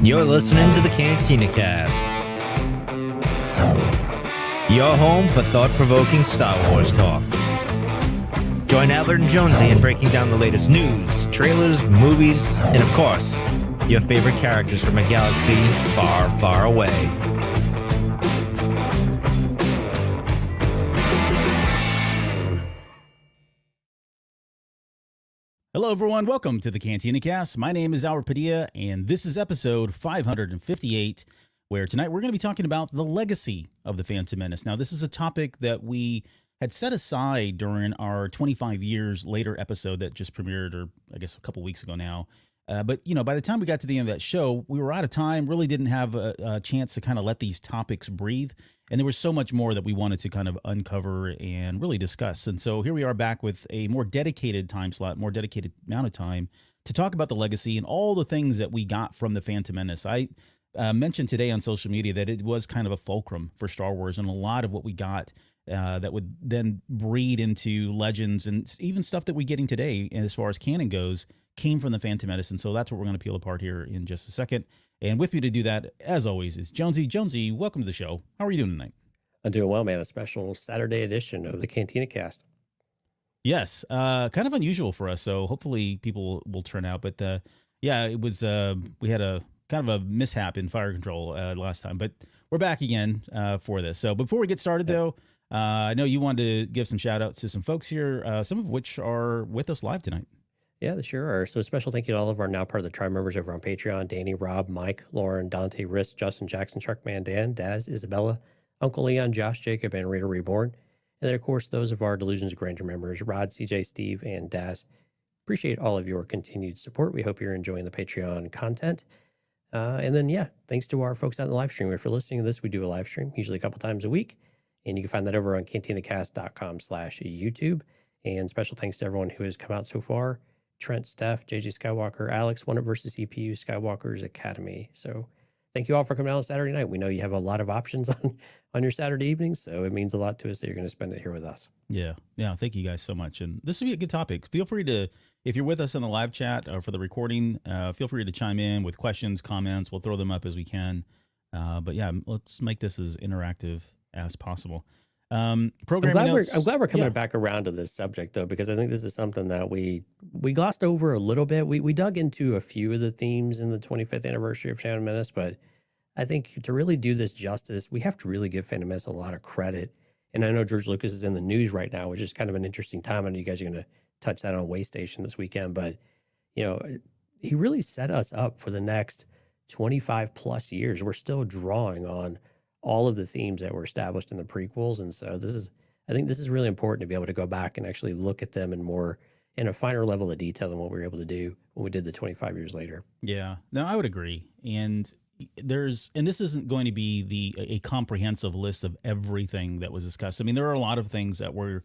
You're listening to the Cantina Cast, your home for thought-provoking Star Wars talk. Join Albert Jonesy in breaking down the latest news, trailers, movies, and of course, your favorite characters from a galaxy far, far away. Hello, everyone. Welcome to the Cantina Cast. My name is Albert Padilla, and this is episode 558, where tonight we're going to be talking about the legacy of the Phantom Menace. Now, this is a topic that we had set aside during our 25 years later episode that just premiered, or I guess a couple weeks ago now. But, you know, by the time we got to the end of that show, we were out of time, really didn't have a chance to kind of let these topics breathe. And there was so much more that we wanted to kind of uncover and really discuss. And so here we are back with a more dedicated time slot, more dedicated amount of time to talk about the legacy and all the things that we got from the Phantom Menace. I mentioned today on social media that it was kind of a fulcrum for Star Wars, and a lot of what we got that would then breed into legends and even stuff that we're getting today, and as far as canon goes, came from the Phantom Menace. And so that's what we're going to peel apart here in just a second. And with me to do that, as always, is Jonesy. Jonesy, welcome to the show. How are you doing tonight? I'm doing well, man. A special Saturday edition of the Cantina Cast. Yes, kind of unusual for us, so hopefully people will turn out. But yeah, it was we had a kind of a mishap in fire control last time, but we're back again for this. So before we get started, though, I know you wanted to give some shout outs to some folks here, some of which are with us live tonight. Yeah, they sure are. So a special thank you to all of our now part of the tribe members over on Patreon: Danny, Rob, Mike, Lauren, Dante, Riss, Justin, Jackson, Sharkman, Dan, Daz, Isabella, Uncle Leon, Josh, Jacob, and Rita Reborn. And then, of course, those of our Delusions of Grandeur members: Rod, CJ, Steve, and Daz. Appreciate all of your continued support. We hope you're enjoying the Patreon content. And then, yeah, thanks to our folks out in the live stream. If you're listening to this, we do a live stream, usually a couple times a week. And you can find that over on cantinacast.com/YouTube. And special thanks to everyone who has come out so far: Trent, Steph, JJ Skywalker, Alex, One Up versus CPU, Skywalker's Academy. So thank you all for coming out on Saturday night. We know you have a lot of options on your Saturday evening, so it means a lot to us that you're going to spend it here with us. Yeah. Thank you guys so much. And this will be a good topic. Feel free to, if you're with us in the live chat or for the recording, feel free to chime in with questions, comments. We'll throw them up as we can. But yeah, let's make this as interactive as possible. I'm glad we're coming back around to this subject, though, because I think this is something that we glossed over a little bit. We dug into a few of the themes in the 25th anniversary of Phantom Menace, but I think to really do this justice, we have to really give Phantom Menace a lot of credit. And I know George Lucas is in the news right now, which is kind of an interesting time. I know you guys are going to touch that on Waystation this weekend, but you know, he really set us up for the next 25 plus years. We're still drawing on all of the themes that were established in the prequels. And so I think this is really important to be able to go back and actually look at them in a finer level of detail than what we were able to do when we did the 25 years later. Yeah, no, I would agree. And this isn't going to be a comprehensive list of everything that was discussed. I mean, there are a lot of things that were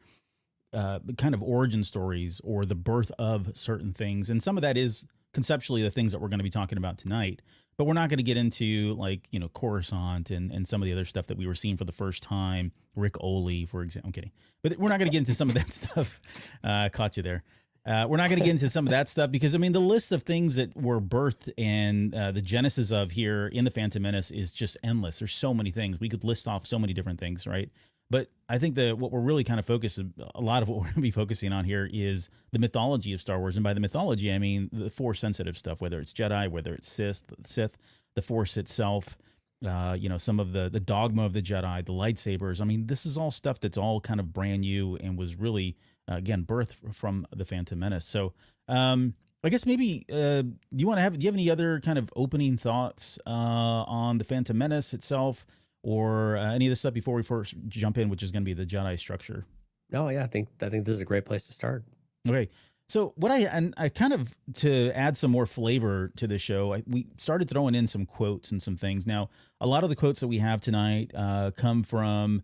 kind of origin stories or the birth of certain things. And some of that is conceptually the things that we're going to be talking about tonight. But we're not going to get into, like, you know, Coruscant and some of the other stuff that we were seeing for the first time. Rick Oley, for example. I'm kidding. But we're not going to get into some of that stuff. Caught you there. We're not going to get into some of that stuff because, I mean, the list of things that were birthed and the genesis of here in the Phantom Menace is just endless. There's so many things. We could list off so many different things, right? But I think that what we're really kind of a lot of what we're going to be focusing on here is the mythology of Star Wars. And by the mythology, I mean the Force sensitive stuff, whether it's Jedi, whether it's Sith, the Force itself, you know, some of the dogma of the Jedi, the lightsabers. I mean, this is all stuff that's all kind of brand new and was really, again, birthed from the Phantom Menace. So I guess maybe do you have any other kind of opening thoughts on the Phantom Menace itself? Or any of this stuff before we first jump in, which is going to be the Jedi structure? No, yeah, I think this is a great place to start. Okay, so I kind of, to add some more flavor to the show, we started throwing in some quotes and some things. Now, a lot of the quotes that we have tonight come from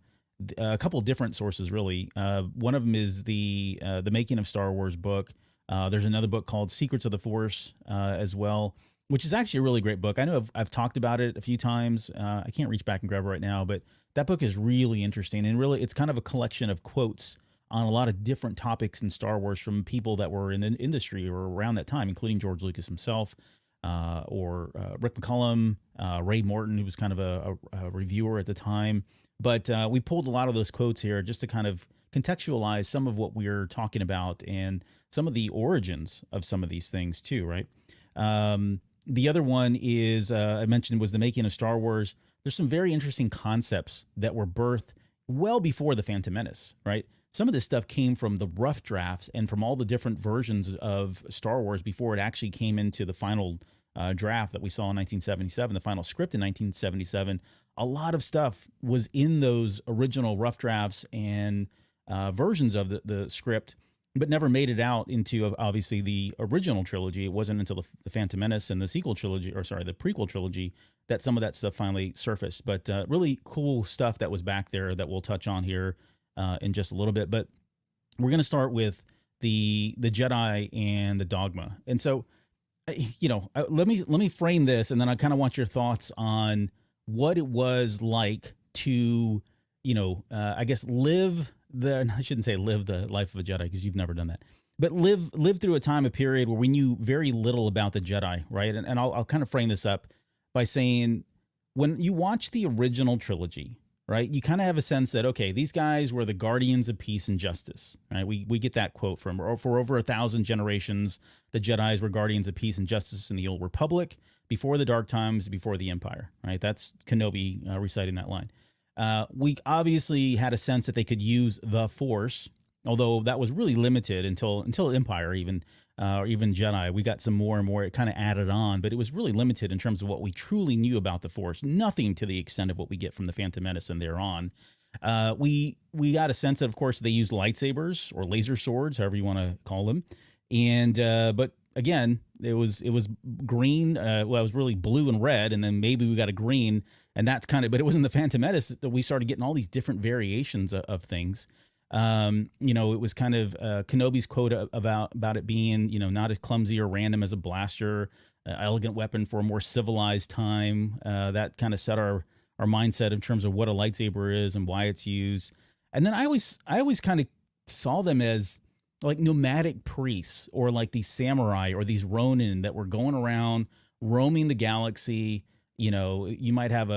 a couple different sources, really. One of them is the Making of Star Wars book. There's another book called Secrets of the Force as well, which is actually a really great book. I know I've talked about it a few times. I can't reach back and grab it right now, but that book is really interesting. And really, it's kind of a collection of quotes on a lot of different topics in Star Wars from people that were in the industry or around that time, including George Lucas himself, or Rick McCullum, Ray Morton, who was kind of a reviewer at the time. But we pulled a lot of those quotes here just to kind of contextualize some of what we're talking about and some of the origins of some of these things too, right? The other one is, I mentioned, was the making of Star Wars. There's some very interesting concepts that were birthed well before the Phantom Menace, right? Some of this stuff came from the rough drafts and from all the different versions of Star Wars before it actually came into the final draft that we saw in 1977, the final script in 1977. A lot of stuff was in those original rough drafts and versions of the script, but never made it out into, obviously, the original trilogy. It wasn't until the Phantom Menace and the sequel trilogy, or sorry, the prequel trilogy, that some of that stuff finally surfaced. But really cool stuff that was back there that we'll touch on here in just a little bit. But we're going to start with the Jedi and the dogma. And so, let me frame this, and then I kind of want your thoughts on what it was like to, I guess I shouldn't say live the life of a Jedi, because you've never done that, but live through a time, a period where we knew very little about the Jedi, right? And I'll kind of frame this up by saying, when you watch the original trilogy, right, you kind of have a sense that, okay, these guys were the guardians of peace and justice, right? We get that quote from, for over 1,000 generations, the Jedis were guardians of peace and justice in the Old Republic, before the Dark Times, before the Empire, right? That's Kenobi reciting that line. We obviously had a sense that they could use the Force, although that was really limited until Empire, even or even Jedi. We got some more and more. It kind of added on, but it was really limited in terms of what we truly knew about the Force. Nothing to the extent of what we get from the Phantom Menace and thereon. We got a sense that, of course, they used lightsabers or laser swords, however you want to call them, and but again, it was green. It was really blue and red, and then maybe we got a green. And that's kind of, but it was in the Phantom Menace that we started getting all these different variations of things. It was kind of Kenobi's quote about it being, not as clumsy or random as a blaster, elegant weapon for a more civilized time. That kind of set our mindset in terms of what a lightsaber is and why it's used. And then I always kind of saw them as like nomadic priests, or like these samurai or these ronin that were going around roaming the galaxy. You might have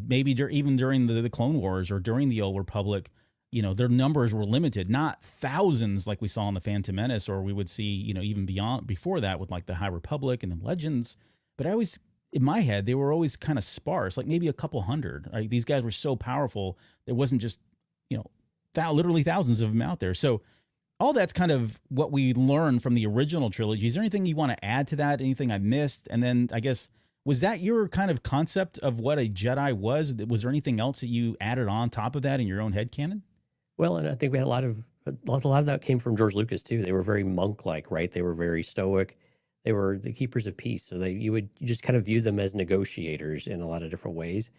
maybe even during the Clone Wars or during the Old Republic, their numbers were limited, not thousands like we saw in the Phantom Menace, or we would see, even before that with like the High Republic and the Legends. But in my head, they were always kind of sparse, like maybe a couple hundred. Right? These guys were so powerful. There wasn't just, literally thousands of them out there. So all that's kind of what we learned from the original trilogy. Is there anything you want to add to that? Anything I missed? And then I guess, was that your kind of concept of what a Jedi was? Was there anything else that you added on top of that in your own headcanon? Well, and I think we had a lot of that came from George Lucas too. They were very monk-like, right? They were very stoic. They were the keepers of peace. So you just kind of view them as negotiators in a lot of different ways.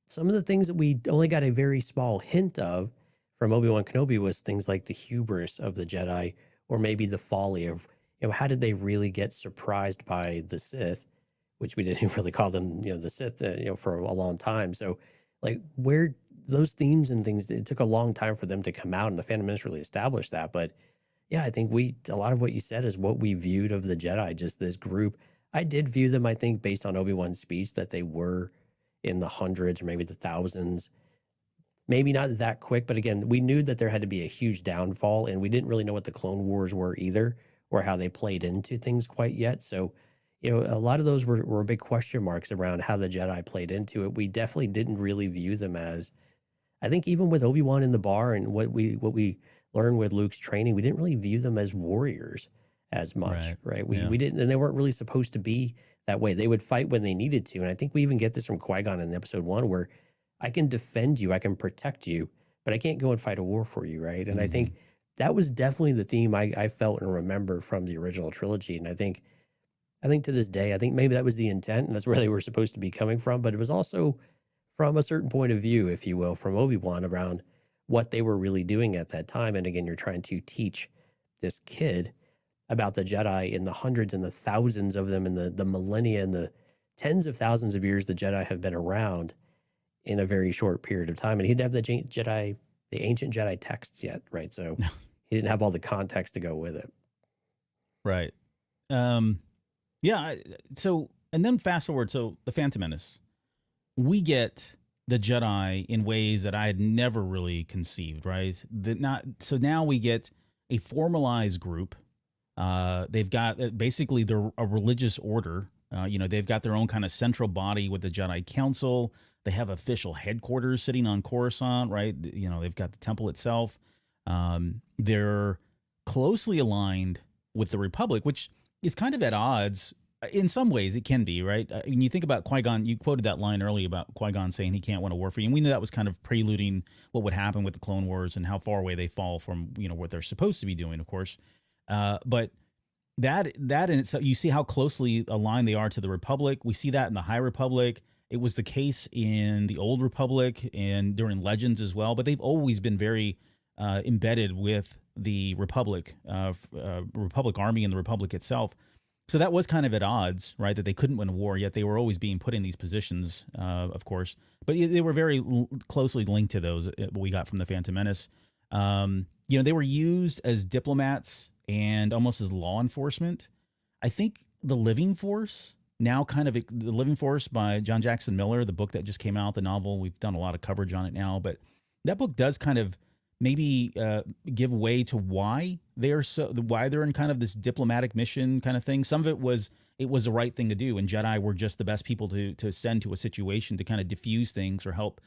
Some of the things that we only got a very small hint of from Obi-Wan Kenobi was things like the hubris of the Jedi, or maybe the folly of, how did they really get surprised by the Sith? Which we didn't really call them, the Sith, for a long time. So, like, where those themes and things, it took a long time for them to come out, and the Phantom Menace really established that. But yeah, I think a lot of what you said is what we viewed of the Jedi, just this group. I did view them, I think, based on Obi-Wan's speech, that they were in the hundreds or maybe the thousands. Maybe not that quick, but again, we knew that there had to be a huge downfall, and we didn't really know what the Clone Wars were either, or how they played into things quite yet. So, a lot of those were big question marks around how the Jedi played into it. We definitely didn't really view them as, I think even with Obi-Wan in the bar and what we learned with Luke's training, we didn't really view them as warriors as much, right? We didn't, and they weren't really supposed to be that way. They would fight when they needed to. And I think we even get this from Qui-Gon in episode 1, where I can defend you, I can protect you, but I can't go and fight a war for you, right? And I think that was definitely the theme I felt and remember from the original trilogy. And I think to this day, I think maybe that was the intent, and that's where they were supposed to be coming from. But it was also from a certain point of view, if you will, from Obi-Wan around what they were really doing at that time. And again, you're trying to teach this kid about the Jedi in the hundreds and the thousands of them, in the millennia and the tens of thousands of years the Jedi have been around in a very short period of time. And he'd have the Jedi the ancient Jedi texts yet, right? So he didn't have all the context to go with it. Right. Yeah. So, and then fast forward. So the Phantom Menace, we get the Jedi in ways that I had never really conceived. Right. So now we get a formalized group. They've got basically they're a religious order. They've got their own kind of central body with the Jedi Council. They have official headquarters sitting on Coruscant, right? They've got the temple itself. They're closely aligned with the Republic, which is kind of at odds. In some ways, it can be, right? When you think about Qui-Gon, you quoted that line earlier about Qui-Gon saying he can't win a war for you. And we knew that was kind of preluding what would happen with the Clone Wars and how far away they fall from, what they're supposed to be doing, of course. But that in itself, you see how closely aligned they are to the Republic. We see that in the High Republic. It was the case in the Old Republic and during Legends as well. But they've always been very embedded with the Republic, Republic Army and the Republic itself. So that was kind of at odds, right? That they couldn't win a war, yet they were always being put in these positions, of course. But they were very closely linked to those we got from the Phantom Menace. They were used as diplomats and almost as law enforcement. I think The Living Force, now kind of The Living Force by John Jackson Miller, the book that just came out, the novel, we've done a lot of coverage on it now, but that book does kind of maybe give way to why they're in kind of this diplomatic mission kind of thing. Some of it was the right thing to do, and Jedi were just the best people to send to a situation to kind of diffuse things or help,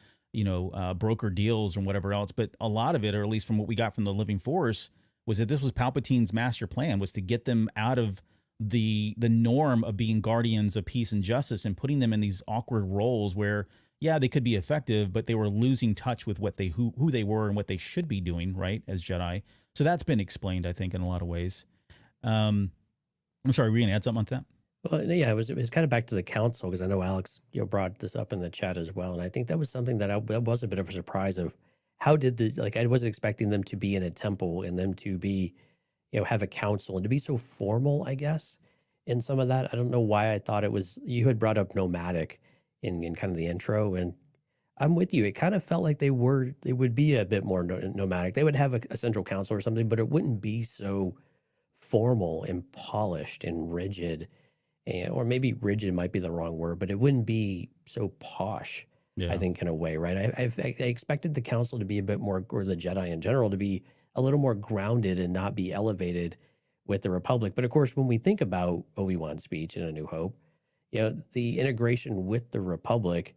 broker deals or whatever else. But a lot of it, or at least from what we got from the Living Force, was that this was Palpatine's master plan, was to get them out of the norm of being guardians of peace and justice and putting them in these awkward roles where, yeah, they could be effective, but they were losing touch with who they were and what they should be doing, right, as Jedi. So that's been explained, I think, in a lot of ways. I'm sorry, were you going to add something on that? Well, yeah, it was kind of back to the council, because I know Alex brought this up in the chat as well, and I think that was something that was a bit of a surprise of how did I wasn't expecting them to be in a temple and them to be have a council and to be so formal, I guess, in some of that. I don't know why I thought it was. You had brought up nomadic in kind of the intro, and I'm with you. It kind of felt like they would be a bit more nomadic. They would have a central council or something, but it wouldn't be so formal and polished and rigid, or maybe rigid might be the wrong word, but it wouldn't be so posh. Yeah. I think in a way, right? I expected the council to be a bit more, or the Jedi in general, to be a little more grounded and not be elevated with the Republic. But of course, when we think about Obi-Wan's speech in A New Hope, the integration with the Republic,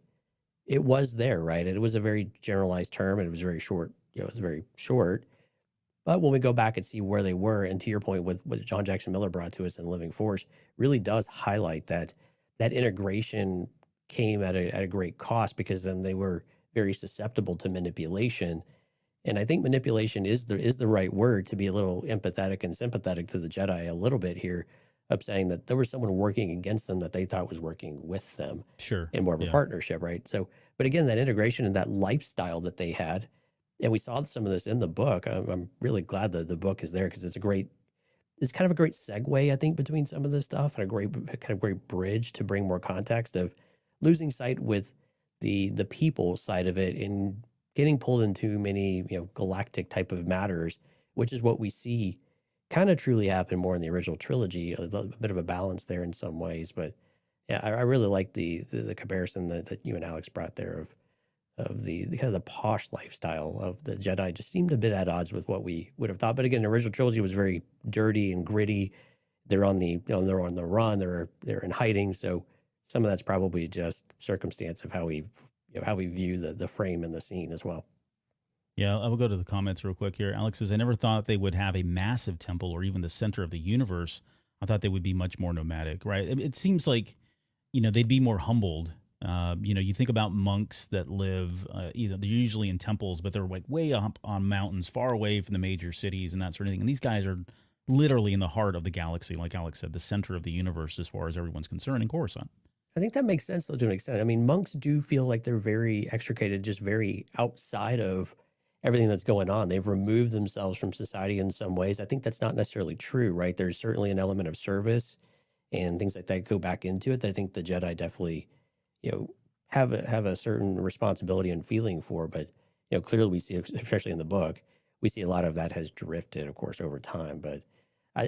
it was there, right? It was a very generalized term, and it was very short. It was very short. But when we go back and see where they were, and to your point, with what John Jackson Miller brought to us in Living Force, really does highlight that integration came at a great cost, because then they were very susceptible to manipulation. And I think manipulation is the right word, to be a little empathetic and sympathetic to the Jedi a little bit here, of saying that there was someone working against them that they thought was working with them. Sure. In more of a partnership, right? So, but again, that integration and that lifestyle that they had, and we saw some of this in the book. I'm really glad that the book is there, because it's kind of a great segue, I think, between some of this stuff, and a great bridge to bring more context of losing sight with the people side of it and getting pulled into many galactic type of matters, which is what we see kind of truly happen more in the original trilogy. A bit of a balance there in some ways, but yeah, I really like the comparison that you and Alex brought there of the kind of the posh lifestyle of the Jedi just seemed a bit at odds with what we would have thought. But again, the original trilogy was very dirty and gritty. They're on the they're on the run. They're in hiding. So some of that's probably just circumstance of how we view the frame and the scene as well. Yeah, I will go to the comments real quick here. Alex says, I never thought they would have a massive temple or even the center of the universe. I thought they would be much more nomadic, right? It seems like, they'd be more humbled. You think about monks that live, they're usually in temples, but they're like way up on mountains, far away from the major cities and that sort of thing. And these guys are literally in the heart of the galaxy, like Alex said, the center of the universe as far as everyone's concerned in Coruscant. I think that makes sense, though, to an extent. I mean, monks do feel like they're very extricated, just very outside of everything that's going on. They've removed themselves from society in some ways. I think that's not necessarily true, right? There's certainly an element of service and things like that go back into it. I think the Jedi definitely, have a certain responsibility and feeling for. But clearly we see, especially in the book, we see a lot of that has drifted, of course, over time. But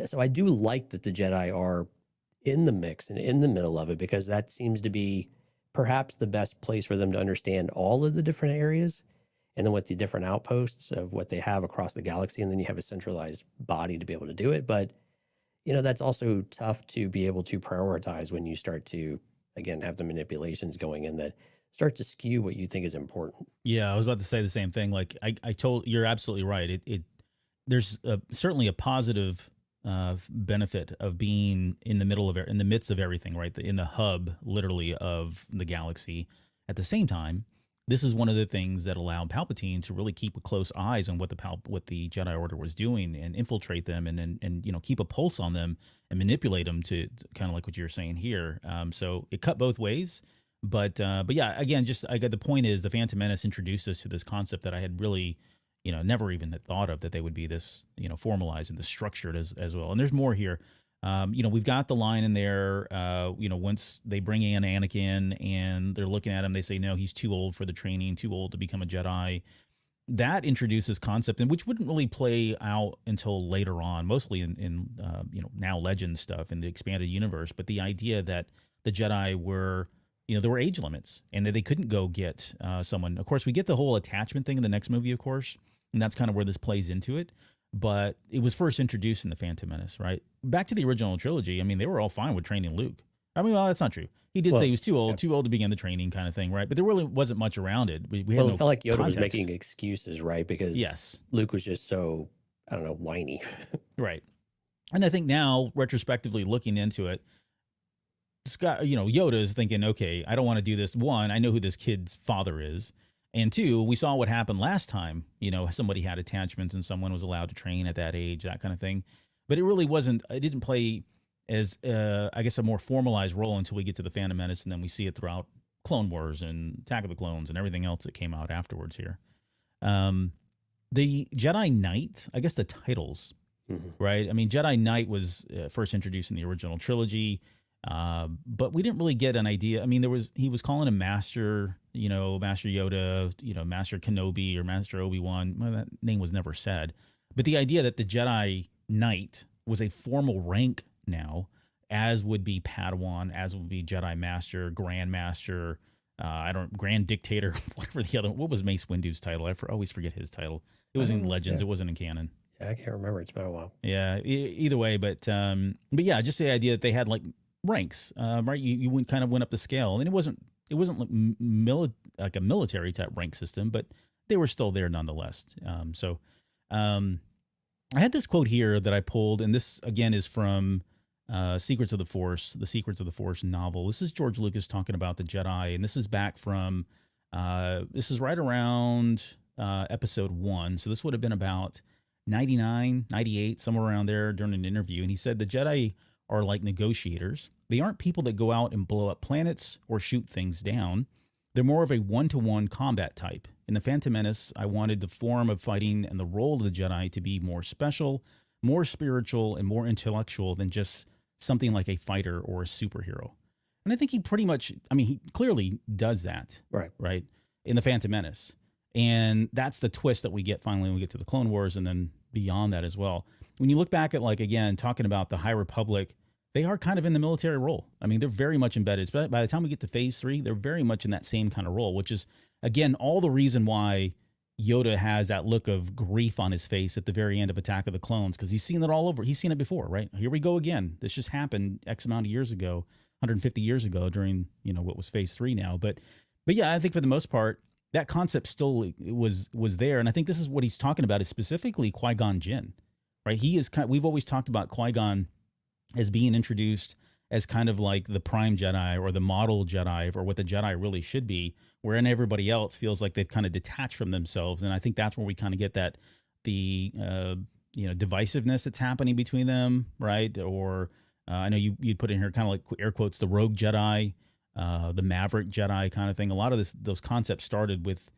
so I do like that the Jedi are in the mix and in the middle of it, because that seems to be perhaps the best place for them to understand all of the different areas, and then with the different outposts of what they have across the galaxy, and then you have a centralized body to be able to do it. But that's also tough to be able to prioritize when you start to, again, have the manipulations going in that start to skew what you think is important. Yeah, I was about to say the same thing. Like you're absolutely right. There's certainly a positive benefit of being in the midst of everything, right? In the hub, literally, of the galaxy. At the same time, this is one of the things that allowed Palpatine to really keep a close eyes on what the Jedi Order was doing, and infiltrate them, and keep a pulse on them and manipulate them to kind of like what you're saying here. So it cut both ways. But yeah, again, the point is, the Phantom Menace introduced us to this concept that I had really, never even had thought of, that they would be this, formalized and this structured as well. And there's more here. We've got the line in there, once they bring in Anakin and they're looking at him, they say, no, he's too old for the training, too old to become a Jedi. That introduces concept, and which wouldn't really play out until later on, mostly in now Legend stuff in the expanded universe. But the idea that the Jedi were, there were age limits, and that they couldn't go get someone. Of course, we get the whole attachment thing in the next movie, of course, and that's kind of where this plays into it. But it was first introduced in the Phantom Menace, right? Back to the original trilogy, I mean, they were all fine with training Luke. I mean, well, that's not true. He did say he was too old to begin the training, kind of thing, right? But there really wasn't much around it. We had it felt like Yoda was context. making excuses, right? Because Luke was just so, I don't know, whiny. Right. And I think now, retrospectively looking into it, Scott, Yoda is thinking, okay, I don't want to do this. One, I know who this kid's father is. And two, we saw what happened last time. Somebody had attachments and someone was allowed to train at that age, that kind of thing. But it didn't play as, I guess, a more formalized role until we get to the Phantom Menace, and then we see it throughout Clone Wars and Attack of the Clones and everything else that came out afterwards here. The Jedi Knight, I guess the titles, right? I mean, Jedi Knight was first introduced in the original trilogy. But we didn't really get an idea. I mean, he was calling him Master, Master Yoda, Master Kenobi or Master Obi-Wan. Well, that name was never said. But the idea that the Jedi Knight was a formal rank now, as would be Padawan, as would be Jedi Master, Grand Master, Grand Dictator, whatever the other. What was Mace Windu's title? I always forget his title. It was in Legends. It wasn't in canon. Yeah, I can't remember. It's been a while. Yeah. Either way, but yeah, just the idea that they had like ranks, right? You went up the scale, and it wasn't like a military type rank system, but they were still there nonetheless. I had this quote here that I pulled, and this again is from Secrets of the Force, the Secrets of the Force novel. This is George Lucas talking about the Jedi, and this is back from this is right around episode 1. So this would have been about 99, 98, somewhere around there during an interview. And he said the Jedi are like negotiators. They aren't people that go out and blow up planets or shoot things down. They're more of a one-to-one combat type. In the Phantom Menace, I wanted the form of fighting and the role of the Jedi to be more special, more spiritual, and more intellectual than just something like a fighter or a superhero. And I think he pretty much, he clearly does that. Right? In the Phantom Menace. And that's the twist that we get finally when we get to the Clone Wars, and then beyond that as well. When you look back at, like, again, talking about the High Republic, they are kind of in the military role. I mean, they're very much embedded. By the time we get to Phase 3, they're very much in that same kind of role, which is, again, all the reason why Yoda has that look of grief on his face at the very end of Attack of the Clones, because he's seen it all over. He's seen it before, right? Here we go again. This just happened X amount of years ago, 150 years ago during, what was Phase 3 now. But yeah, I think for the most part, that concept still was there. And I think this is what he's talking about is specifically Qui-Gon Jinn, right? We've always talked about Qui-Gon as being introduced as kind of like the prime Jedi or the model Jedi or what the Jedi really should be, wherein everybody else feels like they've kind of detached from themselves. And I think that's where we kind of get the divisiveness that's happening between them, right? Or I know you'd put in here kind of like air quotes, the rogue Jedi, the Maverick Jedi kind of thing. A lot of those concepts started with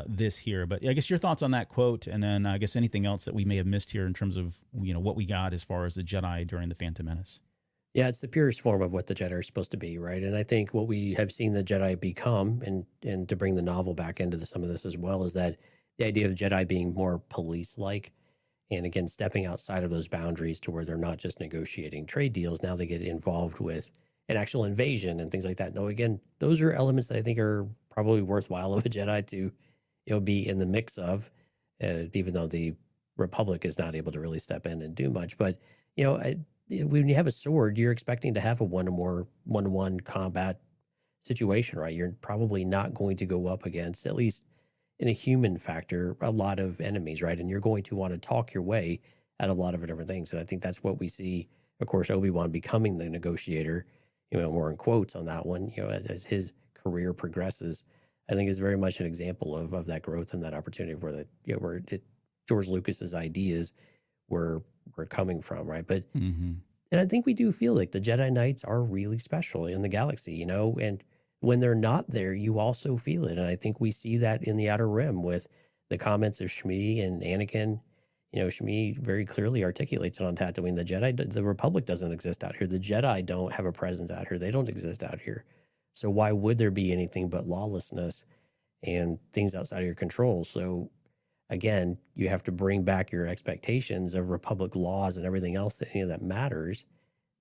this here. But I guess your thoughts on that quote, and then I guess anything else that we may have missed here in terms of what we got as far as the Jedi during the Phantom Menace. Yeah, it's the purest form of what the Jedi are supposed to be, right? And I think what we have seen the Jedi become, and to bring the novel back into some of this as well, is that the idea of Jedi being more police-like, and again, stepping outside of those boundaries to where they're not just negotiating trade deals. Now they get involved with an actual invasion and things like that. No, again, those are elements that I think are probably worthwhile of a Jedi to, be in the mix of, even though the Republic is not able to really step in and do much. But when you have a sword, you're expecting to have a one-to-one combat situation, right? You're probably not going to go up against, at least in a human factor, a lot of enemies, right? And you're going to want to talk your way at a lot of different things. And I think that's what we see, of course, Obi-Wan becoming the negotiator, more in quotes on that one, as his career progresses, I think is very much an example of that growth and that opportunity where George Lucas's ideas were coming from, right? But and I think we do feel like the Jedi Knights are really special in the galaxy, and when they're not there, you also feel it. And I think we see that in the Outer Rim with the comments of Shmi and Anakin. Shmi very clearly articulates it on Tatooine. The Republic doesn't exist out here. The Jedi don't have a presence out here. They don't exist out here. So why would there be anything but lawlessness and things outside of your control? So again, you have to bring back your expectations of Republic laws and everything else that any of that matters.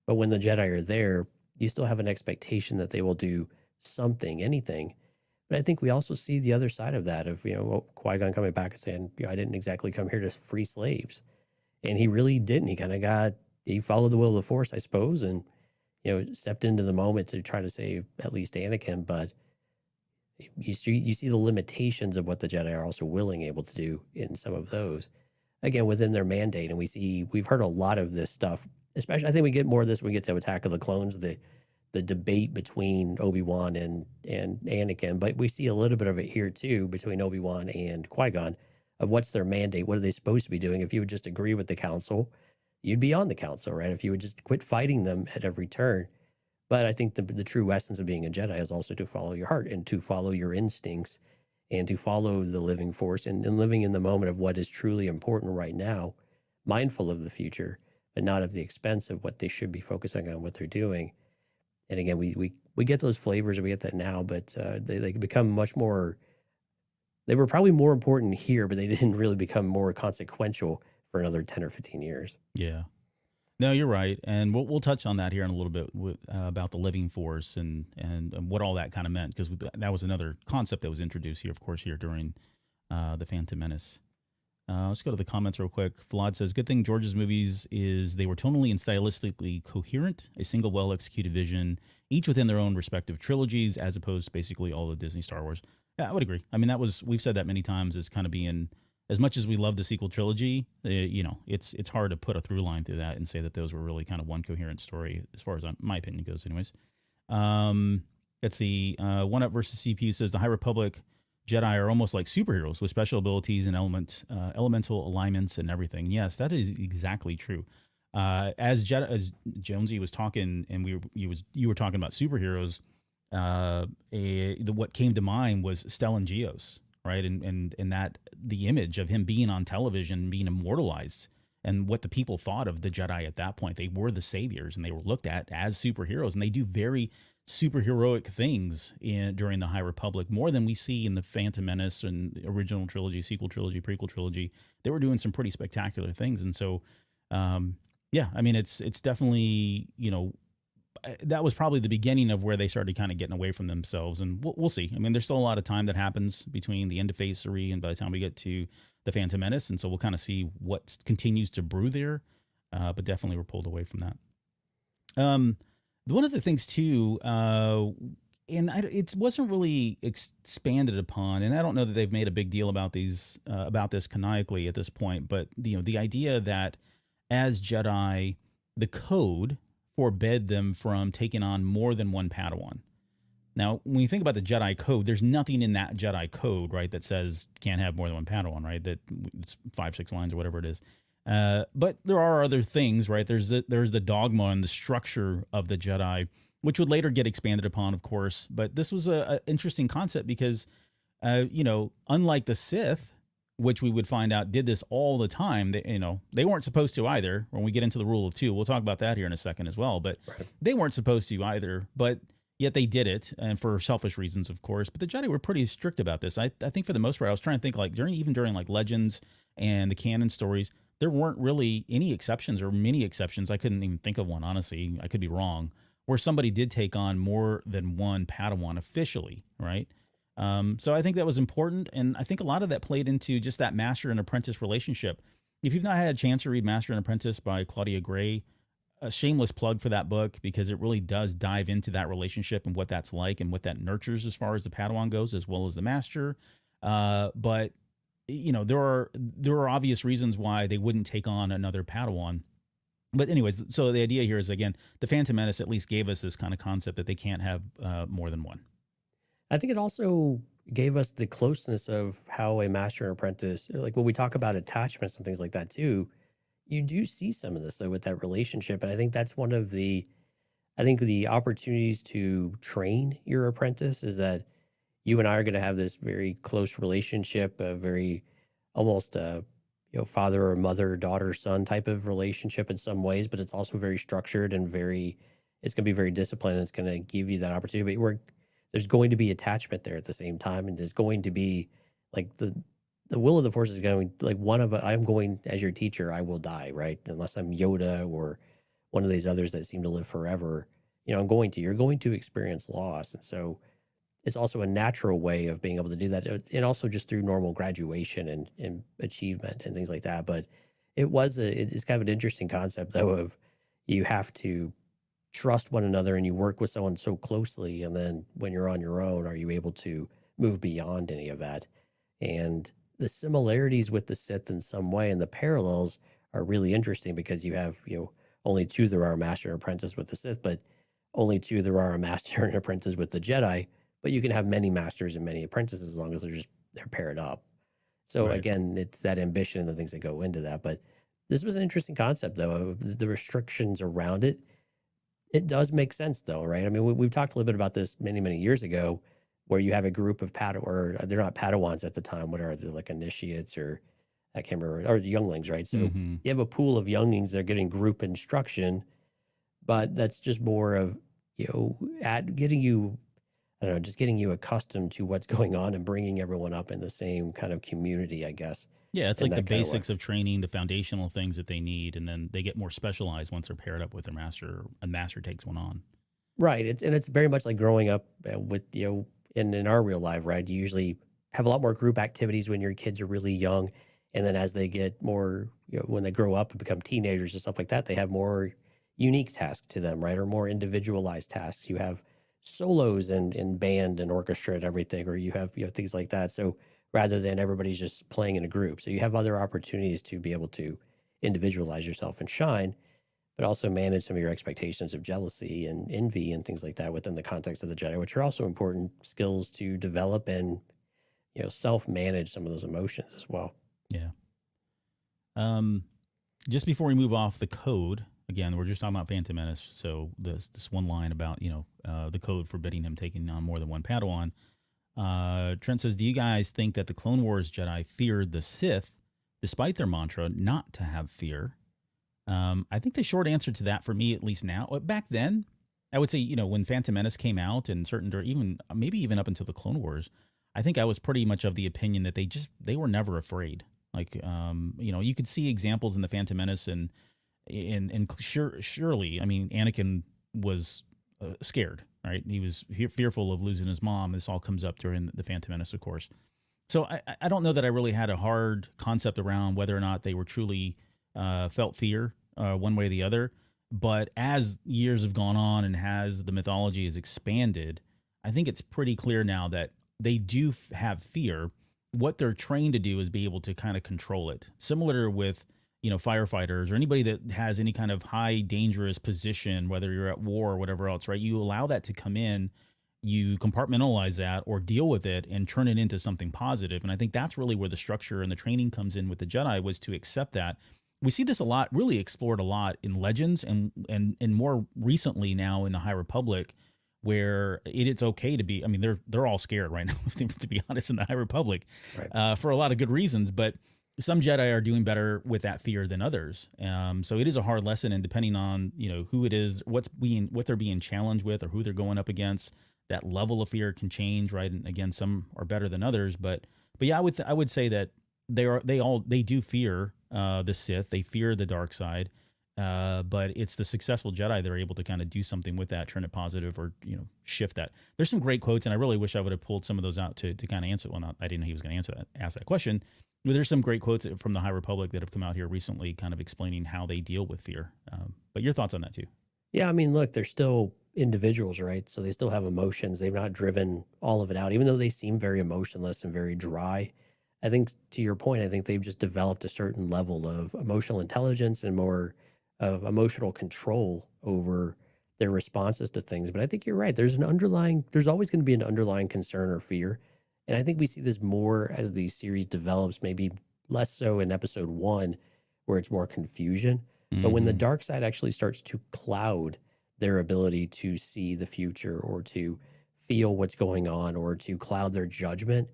But when the Jedi are there, you still have an expectation that they will do something, anything. But I think we also see the other side of that of, Qui-Gon coming back and saying, I didn't exactly come here to free slaves. And he really didn't. He followed the will of the Force, I suppose, and, stepped into the moment to try to save at least Anakin. But you see the limitations of what the Jedi are also able to do in some of those, again, within their mandate. And we've heard a lot of this stuff, especially, I think we get more of this when we get to Attack of the Clones, the debate between Obi-Wan and Anakin, but we see a little bit of it here too between Obi-Wan and Qui-Gon of what's their mandate, what are they supposed to be doing. If you would just agree with the council, you'd be on the council, right? If you would just quit fighting them at every turn. But I think the true essence of being a Jedi is also to follow your heart and to follow your instincts and to follow the living Force and living in the moment of what is truly important right now, mindful of the future, but not at the expense of what they should be focusing on, what they're doing. And again, we get those flavors, and we get that now, but they become much more. They were probably more important here, but they didn't really become more consequential for another 10 or 15 years. Yeah. No, you're right, and we'll touch on that here in a little bit about the living Force and what all that kind of meant, because that was another concept that was introduced here, of course, here during the Phantom Menace. Let's go to the comments real quick. Vlad says, good thing George's movies is they were tonally and stylistically coherent, a single well-executed vision, each within their own respective trilogies, as opposed to basically all the Disney Star Wars. Yeah, I would agree. I mean, we've said that many times as kind of being, as much as we love the sequel trilogy, it's hard to put a through line through that and say that those were really kind of one coherent story, as far as my opinion goes anyways. Let's see. One Up versus CPU says, the High Republic Jedi are almost like superheroes with special abilities and elemental alignments and everything. Yes, that is exactly true. As Jonesy was talking, and you were talking about superheroes, what came to mind was Stellan Gios, right? And that the image of him being on television, being immortalized, and what the people thought of the Jedi at that point. They were the saviors, and they were looked at as superheroes, and they do very superheroic things during the High Republic, more than we see in the Phantom Menace and original trilogy, sequel trilogy, prequel trilogy. They were doing some pretty spectacular things. And so, yeah, I mean, it's definitely, that was probably the beginning of where they started kind of getting away from themselves. And we'll see. I mean, there's still a lot of time that happens between the end of Phase 3 and by the time we get to the Phantom Menace. And so we'll kind of see what continues to brew there. But definitely we're pulled away from that. One of the things too, it wasn't really expanded upon, and I don't know that they've made a big deal about this canonically at this point. But the idea that as Jedi, the code forbade them from taking on more than one Padawan. Now, when you think about the Jedi code, there's nothing in that Jedi code, right, that says you can't have more than one Padawan, right? That it's 5-6 lines or whatever it is. But there are other things, right? There's the dogma and the structure of the Jedi, which would later get expanded upon, of course. But this was an interesting concept because, unlike the Sith, which we would find out did this all the time. They weren't supposed to either. When we get into the rule of two, we'll talk about that here in a second as well. But they weren't supposed to either. But yet they did it, and for selfish reasons, of course. But the Jedi were pretty strict about this. I think for the most part, I was trying to think like during like Legends and the canon stories, there weren't really any exceptions or many exceptions. I couldn't even think of one, honestly. I could be wrong, where somebody did take on more than one Padawan officially, right? So I think that was important, and I think a lot of that played into just that master and apprentice relationship. If you've not had a chance to read Master and Apprentice by Claudia Gray, a shameless plug for that book, because it really does dive into that relationship and what that's like and what that nurtures as far as the Padawan goes, as well as the master. But there are obvious reasons why they wouldn't take on another Padawan. But anyways, so the idea here is, again, the Phantom Menace at least gave us this kind of concept that they can't have more than one. I think it also gave us the closeness of how a master and apprentice, like when we talk about attachments and things like that too, you do see some of this though with that relationship. And I think that's one of the opportunities to train your apprentice is that you and I are going to have this very close relationship, a very almost father or mother, daughter, son type of relationship in some ways, but it's also very structured and it's going to be very disciplined. And it's going to give you that opportunity. But there's going to be attachment there at the same time. And there's going to be like the will of the Force is going, like I'm going as your teacher, I will die, right? Unless I'm Yoda or one of these others that seem to live forever, you're going to experience loss. And so it's also a natural way of being able to do that. And also just through normal graduation and achievement and things like that. But it's kind of an interesting concept though, of you have to trust one another and you work with someone so closely. And then when you're on your own, are you able to move beyond any of that? And the similarities with the Sith in some way and the parallels are really interesting because you have, only two there are a master and apprentice with the Sith, but only two there are a master and apprentice with the Jedi. But you can have many masters and many apprentices as long as they're paired up. So again, it's that ambition and the things that go into that. But this was an interesting concept though, of the restrictions around it. It does make sense though, right? I mean, we've talked a little bit about this many, many years ago, where you have a group of or they're not Padawans at the time. What are they, like initiates or I can't remember, or the younglings, right? So you have a pool of younglings that are getting group instruction, but that's just more of, getting you, I don't know, just getting you accustomed to what's going on and bringing everyone up in the same kind of community, I guess. Yeah, it's like the basics of training, the foundational things that they need, and then they get more specialized once they're paired up with their master. A master takes one on. Right. It's very much like growing up with, in our real life, right? You usually have a lot more group activities when your kids are really young. And then as they get more, when they grow up and become teenagers and stuff like that, they have more unique tasks to them, right? Or more individualized tasks. You have solos and band and orchestra and everything, or you have things like that. So rather than everybody's just playing in a group. So you have other opportunities to be able to individualize yourself and shine, but also manage some of your expectations of jealousy and envy and things like that within the context of the Jedi, which are also important skills to develop and, self-manage some of those emotions as well. Yeah. Just before we move off the code, again, we're just talking about Phantom Menace. So this one line about, the code forbidding him taking on more than one Padawan. Trent says, do you guys think that the Clone Wars Jedi feared the Sith, despite their mantra not to have fear? I think the short answer to that, for me, at least now, back then, I would say, when Phantom Menace came out and maybe even up until the Clone Wars, I think I was pretty much of the opinion that they were never afraid. Like, you could see examples in the Phantom Menace and surely, I mean, Anakin was scared, right? He was fearful of losing his mom. This all comes up during the Phantom Menace, of course. So I don't know that I really had a hard concept around whether or not they were truly felt fear one way or the other. But as years have gone on and as the mythology has expanded, I think it's pretty clear now that they do have fear. What they're trained to do is be able to kind of control it. Similar with, firefighters or anybody that has any kind of high dangerous position, whether you're at war or whatever else, right? You allow that to come in, you compartmentalize that or deal with it and turn it into something positive. And I think that's really where the structure and the training comes in with the Jedi, was to accept that. We see this a lot, really explored a lot in Legends and more recently now in the High Republic, where it's okay to be. I mean, they're all scared right now, to be honest, in the High Republic, Right. for a lot of good reasons. But some Jedi are doing better with that fear than others. So it is a hard lesson, and depending on who it is, what they're being challenged with, or who they're going up against, that level of fear can change, right? And again, some are better than others, but yeah, I would say that they do fear the Sith, they fear the dark side. But it's the successful Jedi that are able to kind of do something with that, turn it positive, or shift that. There's some great quotes, and I really wish I would have pulled some of those out to kind of answer. Well, not I didn't know he was going to ask that question, but there's some great quotes from the High Republic that have come out here recently, kind of explaining how they deal with fear. But your thoughts on that too? Yeah, I mean, look, they're still individuals, right? So they still have emotions. They've not driven all of it out, even though they seem very emotionless and very dry. I think, to your point, I think they've just developed a certain level of emotional intelligence and more of emotional control over their responses to things. But I think you're right. There's always going to be an underlying concern or fear. And I think we see this more as the series develops, maybe less so in episode one, where it's more confusion. But when the Mm-hmm. dark side actually starts to cloud their ability to see the future or to feel what's going on or to cloud their judgment,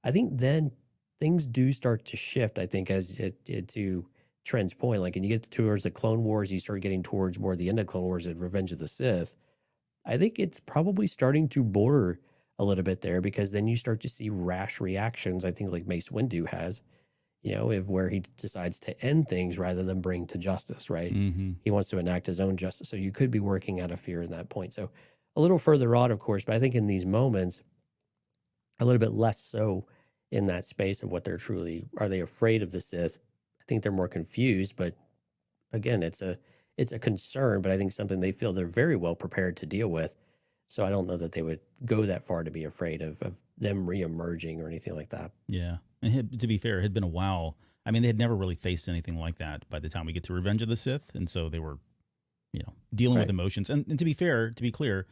I think then things do start to shift. I think as it to Trent's point, like, and you get towards the Clone Wars, you start getting towards more the end of Clone Wars and Revenge of the Sith. I think it's probably starting to border a little bit there, because then you start to see rash reactions. I think like Mace Windu has, if where he decides to end things rather than bring to justice, right? Mm-hmm. He wants to enact his own justice. So you could be working out of fear in that point. So a little further on, of course, but I think in these moments, a little bit less so in that space of what they're truly, are they afraid of the Sith? I think they're more confused, but again, it's a concern, but I think something they feel they're very well prepared to deal with. So I don't know that they would go that far to be afraid of them reemerging or anything like that. Yeah. And to be fair, it had been a while. I mean, they had never really faced anything like that by the time we get to Revenge of the Sith. And so they were, dealing with Right. emotions. And to be fair, to be clear,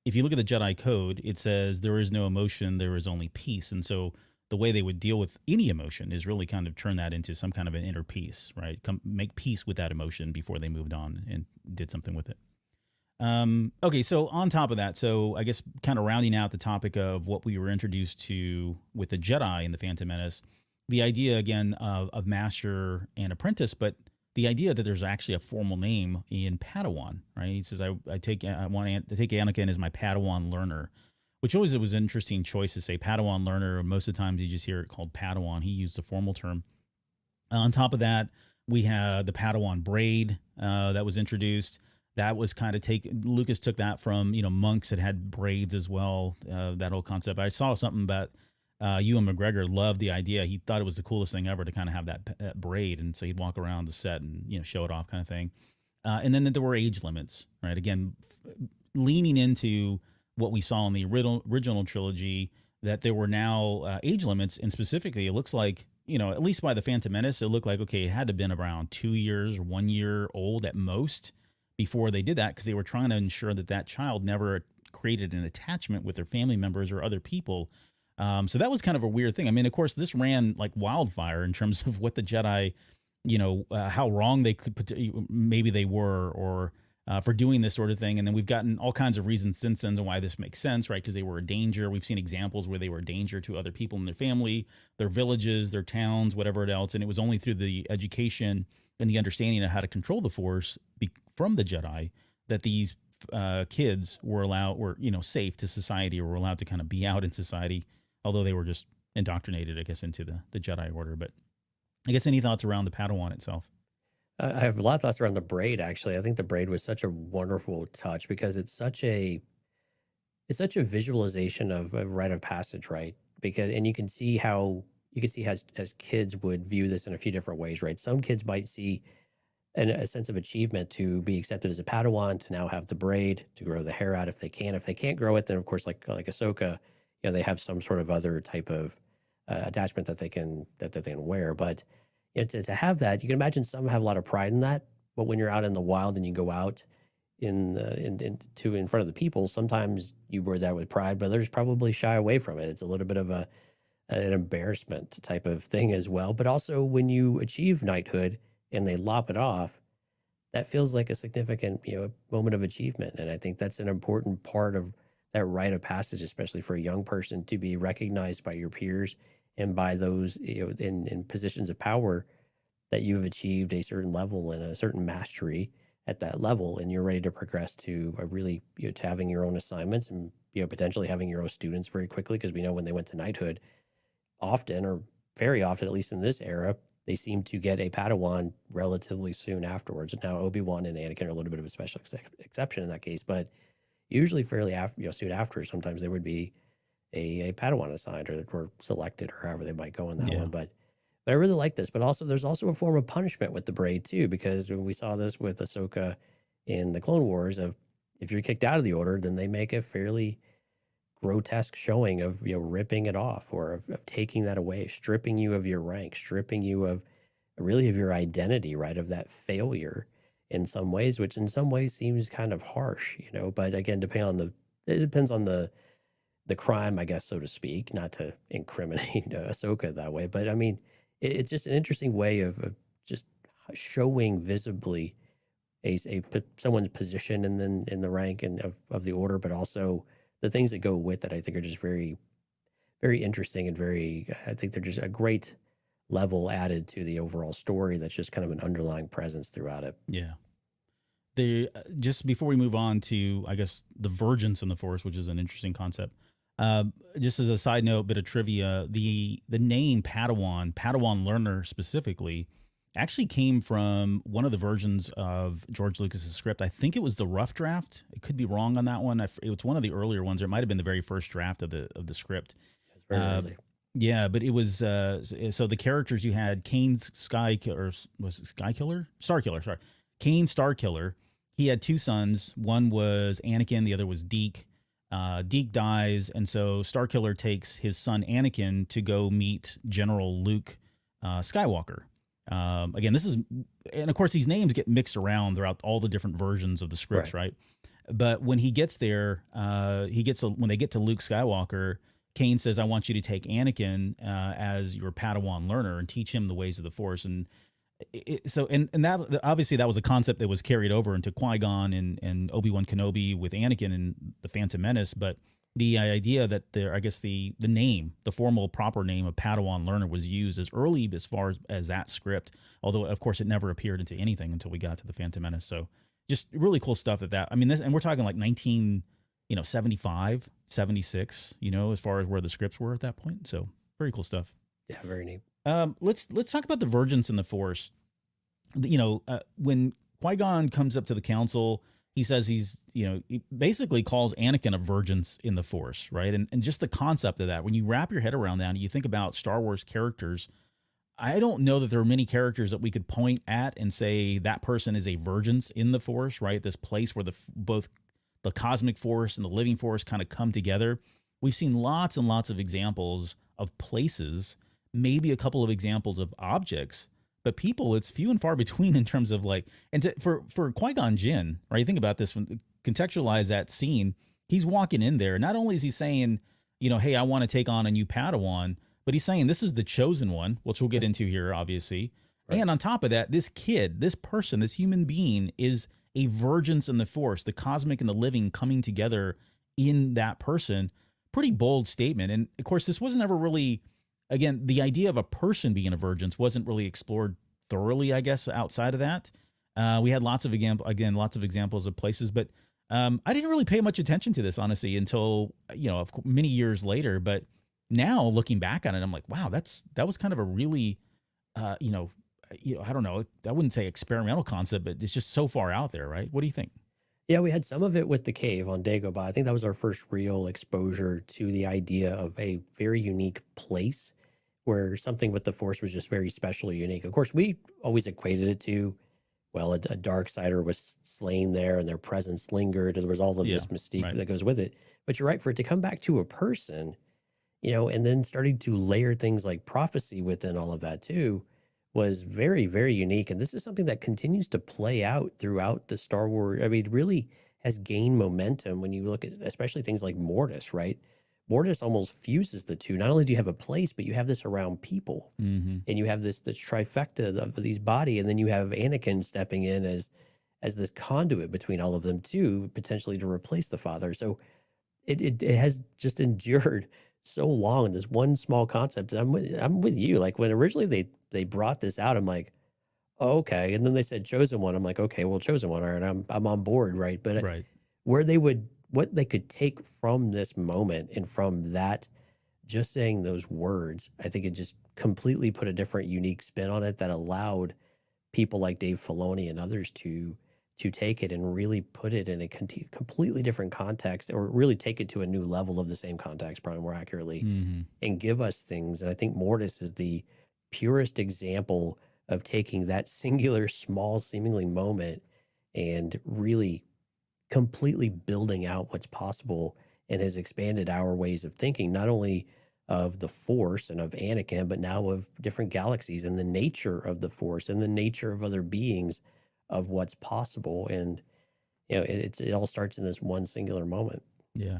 if you look at the Jedi Code, it says there is no emotion, there is only peace. And so the way they would deal with any emotion is really kind of turn that into some kind of an inner peace, right? Make peace with that emotion before they moved on and did something with it. Okay, so on top of that, so I guess kind of rounding out the topic of what we were introduced to with the Jedi in the Phantom Menace, the idea again of master and apprentice, but the idea that there's actually a formal name in Padawan, right? He says, I want to take Anakin as my Padawan learner, which always it was an interesting choice to say Padawan learner. Most of the times you just hear it called Padawan. He used the formal term. On top of that, we had the Padawan braid that was introduced. That was kind of Lucas took that from, monks that had braids as well, that whole concept. I saw something about Ewan McGregor loved the idea. He thought it was the coolest thing ever to kind of have that braid. And so he'd walk around the set and, show it off kind of thing. And then there were age limits, right? Again, leaning into what we saw in the original trilogy, that there were now age limits. And specifically, it looks like, at least by the Phantom Menace, it looked like, okay, it had to have been around 2 years or 1 year old at most before they did that, because they were trying to ensure that child never created an attachment with their family members or other people. So that was kind of a weird thing. I mean, of course, this ran like wildfire in terms of what the Jedi, how wrong they maybe they were, or for doing this sort of thing. And then we've gotten all kinds of reasons since then why this makes sense, right? Because they were a danger. We've seen examples where they were a danger to other people in their family, their villages, their towns, whatever else. And it was only through the education and the understanding of how to control the Force from the Jedi that these kids were safe to society, or were allowed to kind of be out in society, although they were just indoctrinated, I guess, into the Jedi Order. But I guess any thoughts around the Padawan itself? I have a lot of thoughts around the braid. Actually, I think the braid was such a wonderful touch, because it's such a visualization of a rite of passage, right? Because, and you can see how as kids would view this in a few different ways, right? Some kids might see a sense of achievement to be accepted as a Padawan, to now have the braid, to grow the hair out if they can. If they can't grow it, then of course, like Ahsoka, they have some sort of other type of attachment that they can wear. But to have that, you can imagine some have a lot of pride in that. But when you're out in the wild and you go out in front of the people, sometimes you wear that with pride, but others probably shy away from it. It's a little bit of an embarrassment type of thing as well. But also, when you achieve knighthood and they lop it off, that feels like a significant moment of achievement. And I think that's an important part of that rite of passage, especially for a young person, to be recognized by your peers and by those, in positions of power, that you've achieved a certain level and a certain mastery at that level, and you're ready to progress to a really, to having your own assignments and, potentially having your own students very quickly. Because we know when they went to knighthood, often, or very often, at least in this era, they seem to get a Padawan relatively soon afterwards. Now, Obi-Wan and Anakin are a little bit of a special exception in that case, but usually fairly after, soon after, sometimes there would be a Padawan assigned or selected, or however they might go in that one. But I really like this. But also, there's also a form of punishment with the braid too, because when we saw this with Ahsoka in the Clone Wars, of if you're kicked out of the order, then they make a fairly grotesque showing of, ripping it off, or of taking that away, stripping you of your rank, stripping you of really of your identity, right, of that failure in some ways, which in some ways seems kind of harsh, but again, it depends on the crime, I guess, so to speak, not to incriminate Ahsoka that way, but I mean, it's just an interesting way of just showing visibly someone's position in the rank and of the order, but also the things that go with it. I think are just very, very interesting, and I think they're just a great level added to the overall story. That's just kind of an underlying presence throughout it. Yeah. Just before we move on to, I guess, the Virgins in the Force, which is an interesting concept. Just as a side note, bit of trivia, the name Padawan learner specifically, actually came from one of the versions of George Lucas's script. I think it was the rough draft. It could be wrong on that one. It was one of the earlier ones. Or it might have been the very first draft of the script. It's very early. Yeah, but it was so the characters you had: Kane's Starkiller. Sorry, Kane Starkiller. He had two sons. One was Anakin. The other was Deke. Deke dies, and so Starkiller takes his son Anakin to go meet General Luke Skywalker. Again, and of course these names get mixed around throughout all the different versions of the scripts, right? But when he gets there, when they get to Luke Skywalker, Kane says, "I want you to take Anakin as your Padawan learner and teach him the ways of the Force." And that obviously that was a concept that was carried over into Qui-Gon and Obi-Wan Kenobi with Anakin and the Phantom Menace. But the idea that the name, the formal proper name of Padawan learner, was used as early as far as that script, although of course it never appeared into anything until we got to the Phantom Menace. So just really cool stuff I mean, and we're talking like 1975, 76, as far as where the scripts were at that point. So very cool stuff. Yeah, very neat. Let's talk about the Virgins in the Force. When Qui-Gon comes up to the council, he says he basically calls Anakin a virgins in the Force, right? And just the concept of that, when you wrap your head around that and you think about Star Wars characters, I don't know that there are many characters that we could point at and say that person is a virgins in the Force, right? This place where both the cosmic force and the living force kind of come together. We've seen lots and lots of examples of places, maybe a couple of examples of objects, but people, it's few and far between in terms of for Qui-Gon Jinn, right? Think about this, contextualize that scene. He's walking in there. Not only is he saying, hey, I want to take on a new Padawan, but he's saying this is the chosen one, which we'll get into here, obviously. Right. And on top of that, this kid, this person, this human being is a virgins in the Force, the cosmic and the living coming together in that person. Pretty bold statement. And of course, this wasn't ever really, again, the idea of a person being a virgin wasn't really explored thoroughly, I guess, outside of that. We had lots of examples of places, but I didn't really pay much attention to this, honestly, until, many years later. But now looking back on it, I'm like, wow, that was kind of a really, I don't know, I wouldn't say experimental concept, but it's just so far out there, right? What do you think? Yeah, we had some of it with the cave on Dagobah. I think that was our first real exposure to the idea of a very unique place where something with the Force was just very special or unique. Of course, we always equated it to, well, a Darksider was slain there and their presence lingered. There was all of this mystique that goes with it. But you're right, for it to come back to a person, and then starting to layer things like prophecy within all of that too, was very, very unique. And this is something that continues to play out throughout the Star Wars. I mean, it really has gained momentum when you look at especially things like Mortis, right? Mortis almost fuses the two. Not only do you have a place, but you have this around people. Mm-hmm. And you have this trifecta of these body. And then you have Anakin stepping in as this conduit between all of them too, potentially to replace the father. So it has just endured so long, this one small concept. And I'm with you. Like when originally they brought this out, I'm like, oh, okay. And then they said chosen one. I'm like, okay, well, chosen one. All right, I'm on board, right? But Right. what they could take from this moment and from that, just saying those words, I think it just completely put a different, unique spin on it that allowed people like Dave Filoni and others to take it and really put it in a completely different context, or really take it to a new level of the same context, probably more accurately, Mm-hmm. and give us things. And I think Mortis is the purest example of taking that singular, small, seemingly moment and really completely building out what's possible, and has expanded our ways of thinking, not only of the Force and of Anakin, but now of different galaxies and the nature of the Force and the nature of other beings, of what's possible. And it all starts in this one singular moment. Yeah.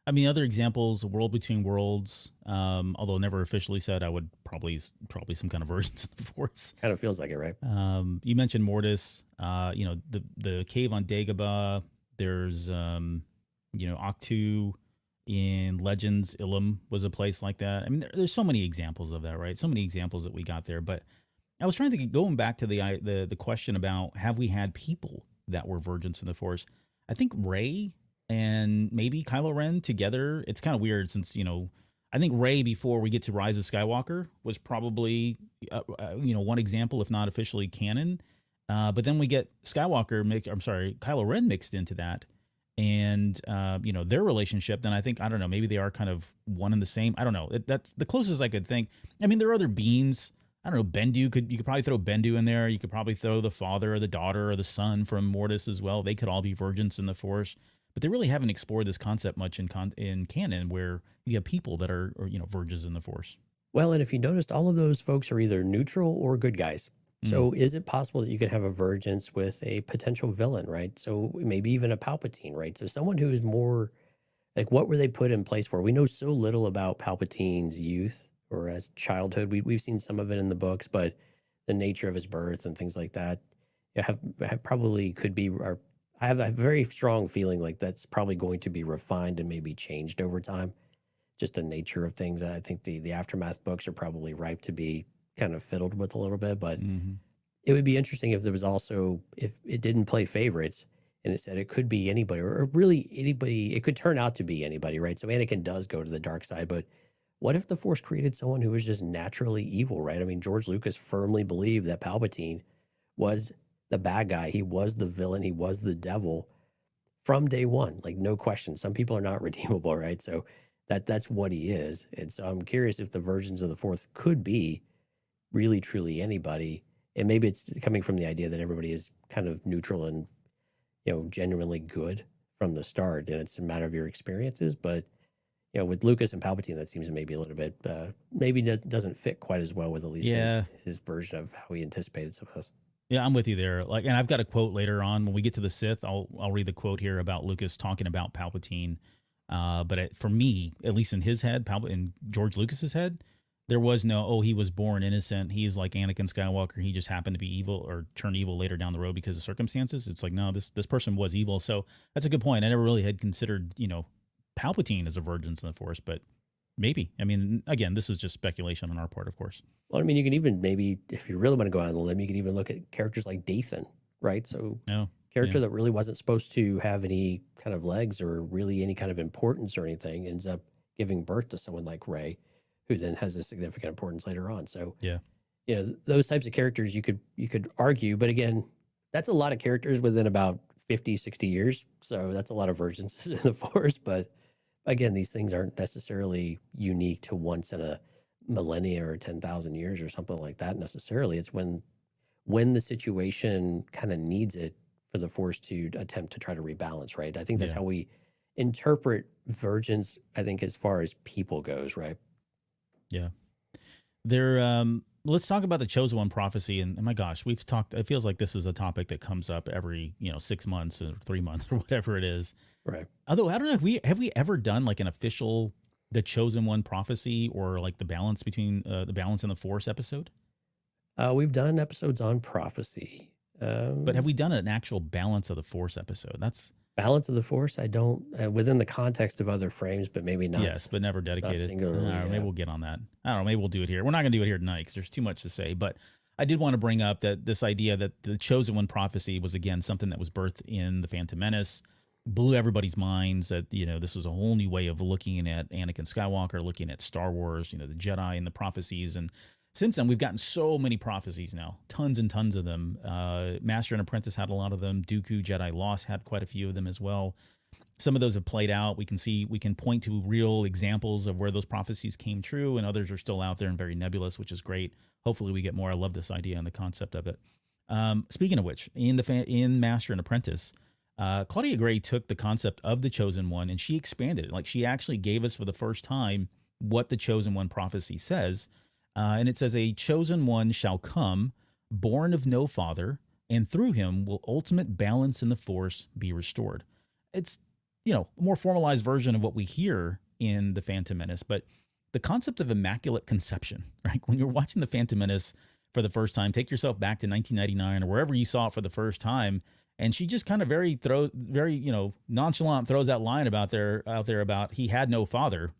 I mean, other examples, World Between Worlds, although never officially said, I would probably some kind of versions of the Force. Kind of feels like it, right? You mentioned Mortis, the cave on Dagobah. There's, Octu in Legends. Ilum was a place like that. I mean, there's so many examples of that, right? So many examples that we got there. But I was trying to think, going back to the question about, have we had people that were virgins in the Force? I think Rey and maybe Kylo Ren together. It's kind of weird since, I think Rey, before we get to Rise of Skywalker, was probably, one example, if not officially canon. But then we get Kylo Ren mixed into that. And, their relationship, then I think, I don't know, maybe they are kind of one and the same. I don't know. That's the closest I could think. I mean, there are other beings. I don't know, Bendu, you could probably throw Bendu in there. You could probably throw the father or the daughter or the son from Mortis as well. They could all be virgins in the Force. But they really haven't explored this concept much in canon, where you have people that are virgins in the Force. Well, and if you noticed, all of those folks are either neutral or good guys. So is it possible that you could have a virgins with a potential villain, right? So maybe even a Palpatine, right? So someone who is more like, what were they put in place for? We know so little about Palpatine's youth or as childhood. We've seen some of it in the books, but the nature of his birth and things like that have probably could be, or I have a very strong feeling like that's probably going to be refined and maybe changed over time. Just the nature of things. I think the Aftermath books are probably ripe to be kind of fiddled with a little bit, but it would be interesting if there was also, if it didn't play favorites and it said it could be anybody, or really anybody, it could turn out to be anybody, right? So Anakin does go to the dark side, but what if the Force created someone who was just naturally evil, right? I mean, George Lucas firmly believed that Palpatine was the bad guy. He was the villain. He was the devil from day one, like no question. Some people are not redeemable, right? So that's what he is. And so I'm curious if the versions of the Force could be really, truly anybody. And maybe it's coming from the idea that everybody is kind of neutral and, genuinely good from the start. And it's a matter of your experiences. But, with Lucas and Palpatine, that seems maybe a little bit, maybe doesn't fit quite as well with at least his version of how he anticipated some of this. Yeah, I'm with you there. Like, and I've got a quote later on when we get to the Sith. I'll read the quote here about Lucas talking about Palpatine. But for me, at least in his head, in George Lucas's head, there was no, he was born innocent. He's like Anakin Skywalker. He just happened to be evil or turn evil later down the road because of circumstances. It's like, no, this person was evil. So that's a good point. I never really had considered, Palpatine as a virgin in the Force, but maybe. I mean, again, this is just speculation on our part, of course. Well, I mean, you can even maybe, if you really want to go out on the limb, you can even look at characters like Dathan, right? So character that really wasn't supposed to have any kind of legs or really any kind of importance or anything ends up giving birth to someone like Rey, who then has a significant importance later on. So, those types of characters you could argue, but again, that's a lot of characters within about 50, 60 years. So that's a lot of versions in the Force. But again, these things aren't necessarily unique to once in a millennia or 10,000 years or something like that necessarily. It's when the situation kind of needs it for the Force to attempt to try to rebalance, right? I think that's how we interpret virgins, I think, as far as people goes, right? Yeah. Let's talk about the Chosen One prophecy. And my gosh, we've talked, it feels like this is a topic that comes up every, 6 months or 3 months or whatever it is. Right. Although I don't know if have we ever done like an official, the Chosen One prophecy, or like the balance between the balance in the Force episode? We've done episodes on prophecy. But have we done an actual balance of the Force episode? Balance of the Force, I don't within the context of other frames, but maybe not. Yes, but never dedicated. singularly, Maybe yeah. we'll get on that. I don't know. Maybe we'll do it here. We're not going to do it here tonight because there's too much to say. But I did want to bring up that this idea that the Chosen One prophecy was, again, something that was birthed in the Phantom Menace, blew everybody's minds that, you know, this was a whole new way of looking at Anakin Skywalker, looking at Star Wars, you know, the Jedi and the prophecies. And since then, we've gotten so many prophecies now, tons and tons of them. Master and Apprentice had a lot of them. Dooku, Jedi Lost had quite a few of them as well. Some of those have played out. We can point to real examples of where those prophecies came true, and others are still out there and very nebulous, which is great. Hopefully we get more. I love this idea and the concept of it. Speaking of which, in Master and Apprentice, Claudia Gray took the concept of the Chosen One and she expanded it. Like, she actually gave us for the first time what the Chosen One prophecy says. And it says, a chosen one shall come, born of no father, and through him will ultimate balance in the Force be restored. It's, you know, a more formalized version of what we hear in the Phantom Menace, but the concept of immaculate conception, right? When you're watching the Phantom Menace for the first time, take yourself back to 1999 or wherever you saw it for the first time, and she just kind of very nonchalant throws that line out there about he had no father,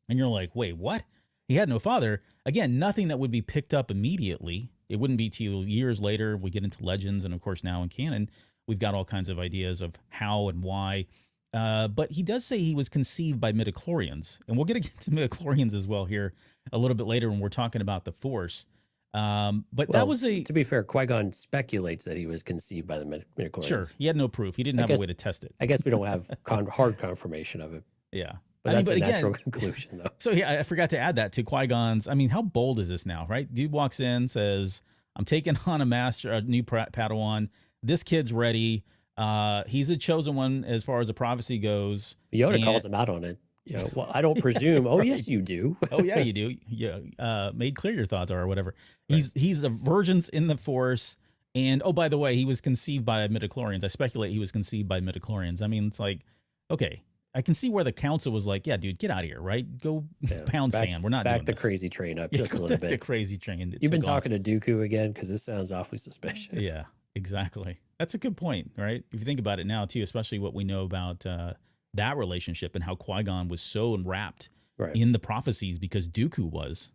and you're like, wait, what? He had no father? Again, nothing that would be picked up immediately. It wouldn't be till years later. We get into Legends, and of course now in canon, we've got all kinds of ideas of how and why. But he does say he was conceived by midichlorians, and we'll get into midichlorians as well here a little bit later when we're talking about the Force. But that was to be fair, Qui-Gon speculates that he was conceived by the midichlorians. Sure, he had no proof. He didn't have a way to test it. I guess we don't have hard confirmation of it. Yeah. But that's a natural conclusion, though. So yeah, I forgot to add that to Qui-Gon's. I mean, how bold is this now, right? Dude walks in, says, I'm taking on a new Padawan. This kid's ready. He's a chosen one as far as the prophecy goes. Yoda calls him out on it. You know, well, I don't presume. Oh, yes, you do. Oh, yeah, you do. Yeah, made clear your thoughts are or whatever. He's a virgins in the Force. And, oh, by the way, he was conceived by midichlorians. I speculate he was conceived by midichlorians. I mean, it's like, okay, I can see where the council was like, yeah, dude, get out of here, right? Go pound sand. We're not doing the this. Crazy train up just a little bit. The crazy train. You've been talking to Dooku again because this sounds awfully suspicious. Yeah, exactly. That's a good point, right? If you think about it now, too, especially what we know about that relationship and how Qui-Gon was so wrapped in the prophecies because Dooku was.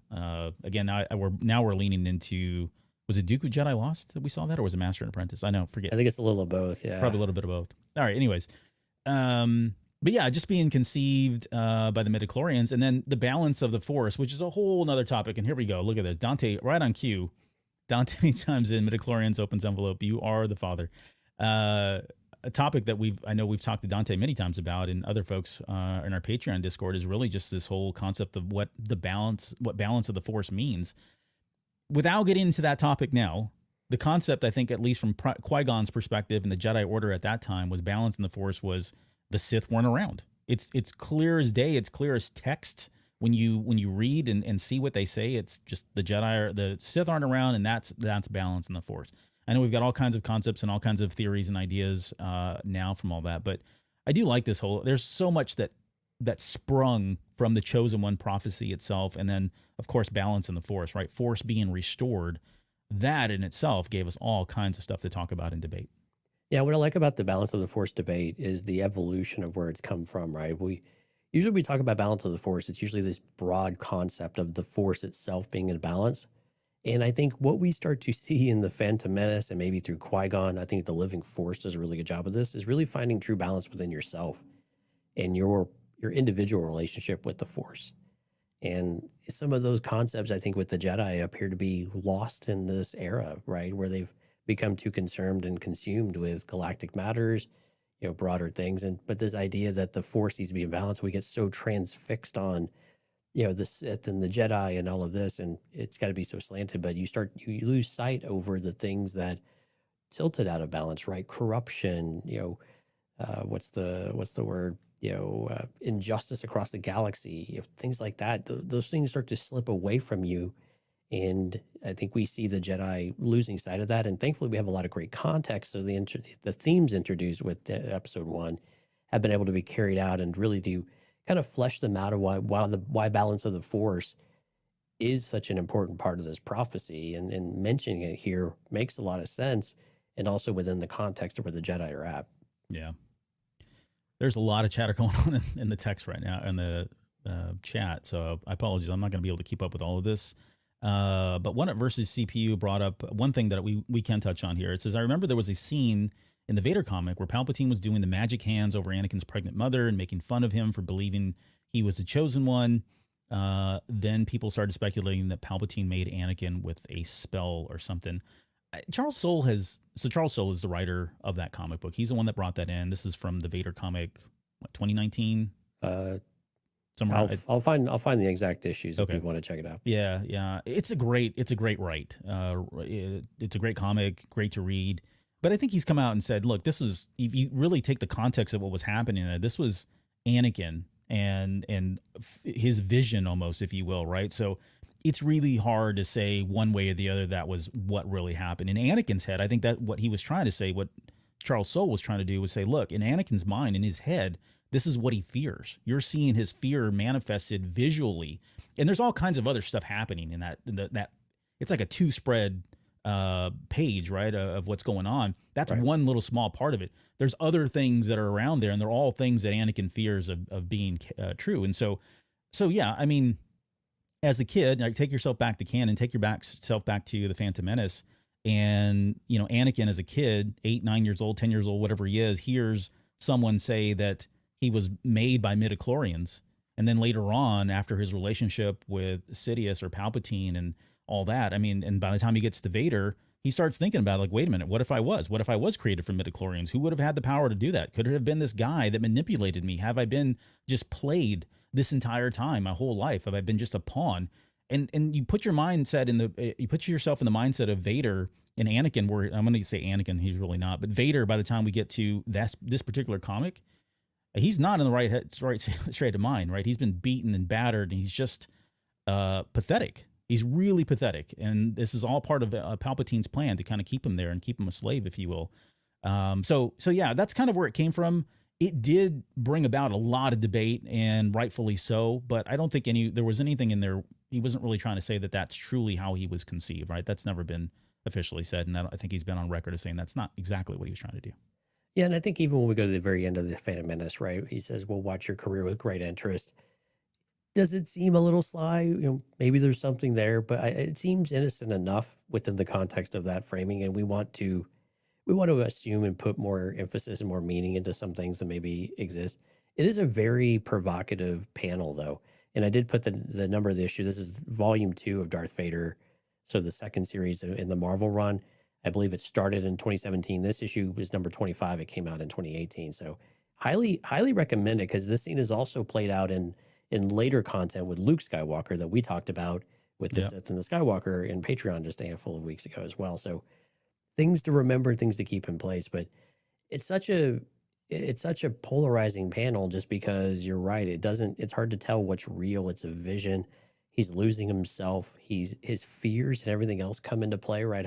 Again, now we're leaning into, was it Dooku Jedi Lost that we saw that, or was it Master and Apprentice? I forget. I think it's a little of both, yeah. Probably a little bit of both. All right, anyways. But yeah, just being conceived by the midichlorians, and then the balance of the Force, which is a whole nother topic. And here we go. Look at this. Dante, right on cue. Dante chimes in, midichlorians, opens envelope. You are the father. A topic that I know we've talked to Dante many times about, and other folks in our Patreon Discord, is really just this whole concept of what balance of the Force means. Without getting into that topic now, the concept, I think, at least from Qui-Gon's perspective and the Jedi Order at that time, was balance in the Force was the Sith weren't around. It's clear as day. It's clear as text when you read and see what they say. It's just the Sith aren't around, and that's balance in the Force. I know we've got all kinds of concepts and all kinds of theories and ideas now from all that, but I do like this whole. There's so much that sprung from the Chosen One prophecy itself, and then of course balance in the Force. Right, Force being restored. That in itself gave us all kinds of stuff to talk about and debate. Yeah, what I like about the balance of the Force debate is the evolution of where it's come from, right? We talk about balance of the Force. It's usually this broad concept of the Force itself being in balance. And I think what we start to see in the Phantom Menace and maybe through Qui-Gon, I think the Living Force does a really good job of this, is really finding true balance within yourself and your individual relationship with the Force. And some of those concepts, I think, with the Jedi appear to be lost in this era, right? Where they've become too concerned and consumed with galactic matters, broader things. But this idea that the Force needs to be in balance, we get so transfixed on, the Sith and the Jedi and all of this, and it's got to be so slanted. But you lose sight over the things that tilted out of balance, right? Corruption, what's the word? Injustice across the galaxy, things like that. Those things start to slip away from you. And I think we see the Jedi losing sight of that. And thankfully, we have a lot of great context. So the themes introduced with episode 1 have been able to be carried out and really do kind of flesh them out of why balance of the Force is such an important part of this prophecy. And mentioning it here makes a lot of sense. And also within the context of where the Jedi are at. Yeah. There's a lot of chatter going on in the text right now in the chat, so I apologize. I'm not going to be able to keep up with all of this. But One Up versus CPU brought up one thing that we can touch on here. It says, I remember there was a scene in the Vader comic where Palpatine was doing the magic hands over Anakin's pregnant mother and making fun of him for believing he was the chosen one. Then people started speculating that Palpatine made Anakin with a spell or something. Charles Soule is the writer of that comic book. He's the one that brought that in. This is from the Vader comic, 2019? Somewhere. I'll find the exact issues if you want to check it out. Yeah. It's a great write. It's a great comic, great to read. But I think he's come out and said, look, this is, if you really take the context of what was happening there, this was Anakin and his vision almost, if you will, right? So it's really hard to say one way or the other that was what really happened. In Anakin's head, I think that what he was trying to say, what Charles Soule was trying to do was say, look, in Anakin's mind, in his head, this is what he fears. You're seeing his fear manifested visually. And there's all kinds of other stuff happening in that it's like a 2-spread page, right, of what's going on. That's right. One little small part of it. There's other things that are around there, and they're all things that Anakin fears of being true. And so yeah, I mean, as a kid, like, take yourself back to canon, take yourself back to the Phantom Menace, and, you know, Anakin as a kid, 8, 9 years old, 10 years old, whatever he is, hears someone say that he was made by midichlorians. And then later on, after his relationship with Sidious or Palpatine and all that, I mean, and by the time he gets to Vader, he starts thinking about, like, wait a minute, what if I was created from midichlorians? Who would have had the power to do that? Could it have been this guy that manipulated me? Have I been just played this entire time, my whole life? Have I been just a pawn? And you put your mindset you put yourself in the mindset of Vader and Anakin, where I'm going to say Anakin, he's really not, but Vader, by the time we get to this particular comic, he's not in the right straight of mind, right? He's been beaten and battered, and he's just pathetic. He's really pathetic, and this is all part of Palpatine's plan to kind of keep him there and keep him a slave, if you will. So yeah, that's kind of where it came from. It did bring about a lot of debate, and rightfully so. But I don't think there was anything in there. He wasn't really trying to say that that's truly how he was conceived, right? That's never been officially said, and I think he's been on record as saying that's not exactly what he was trying to do. Yeah, and I think even when we go to the very end of the Phantom Menace, right, he says, "We'll watch your career with great interest." Does it seem a little sly? You know, maybe there's something there, but it seems innocent enough within the context of that framing, and we want to assume and put more emphasis and more meaning into some things that maybe exist. It is a very provocative panel, though, and I did put the number of the issue. This is volume 2 of Darth Vader, so the second series in the Marvel run. I believe it started in 2017. This issue was number 25. It came out in 2018. So highly recommend it, because this scene is also played out in later content with Luke Skywalker that we talked about with the Sith and the Skywalker in Patreon just a handful of weeks ago as well. So things to remember, things to keep in place. But it's such a polarizing panel, just because you're right. It's hard to tell what's real. It's a vision. He's losing himself. His fears and everything else come into play, right?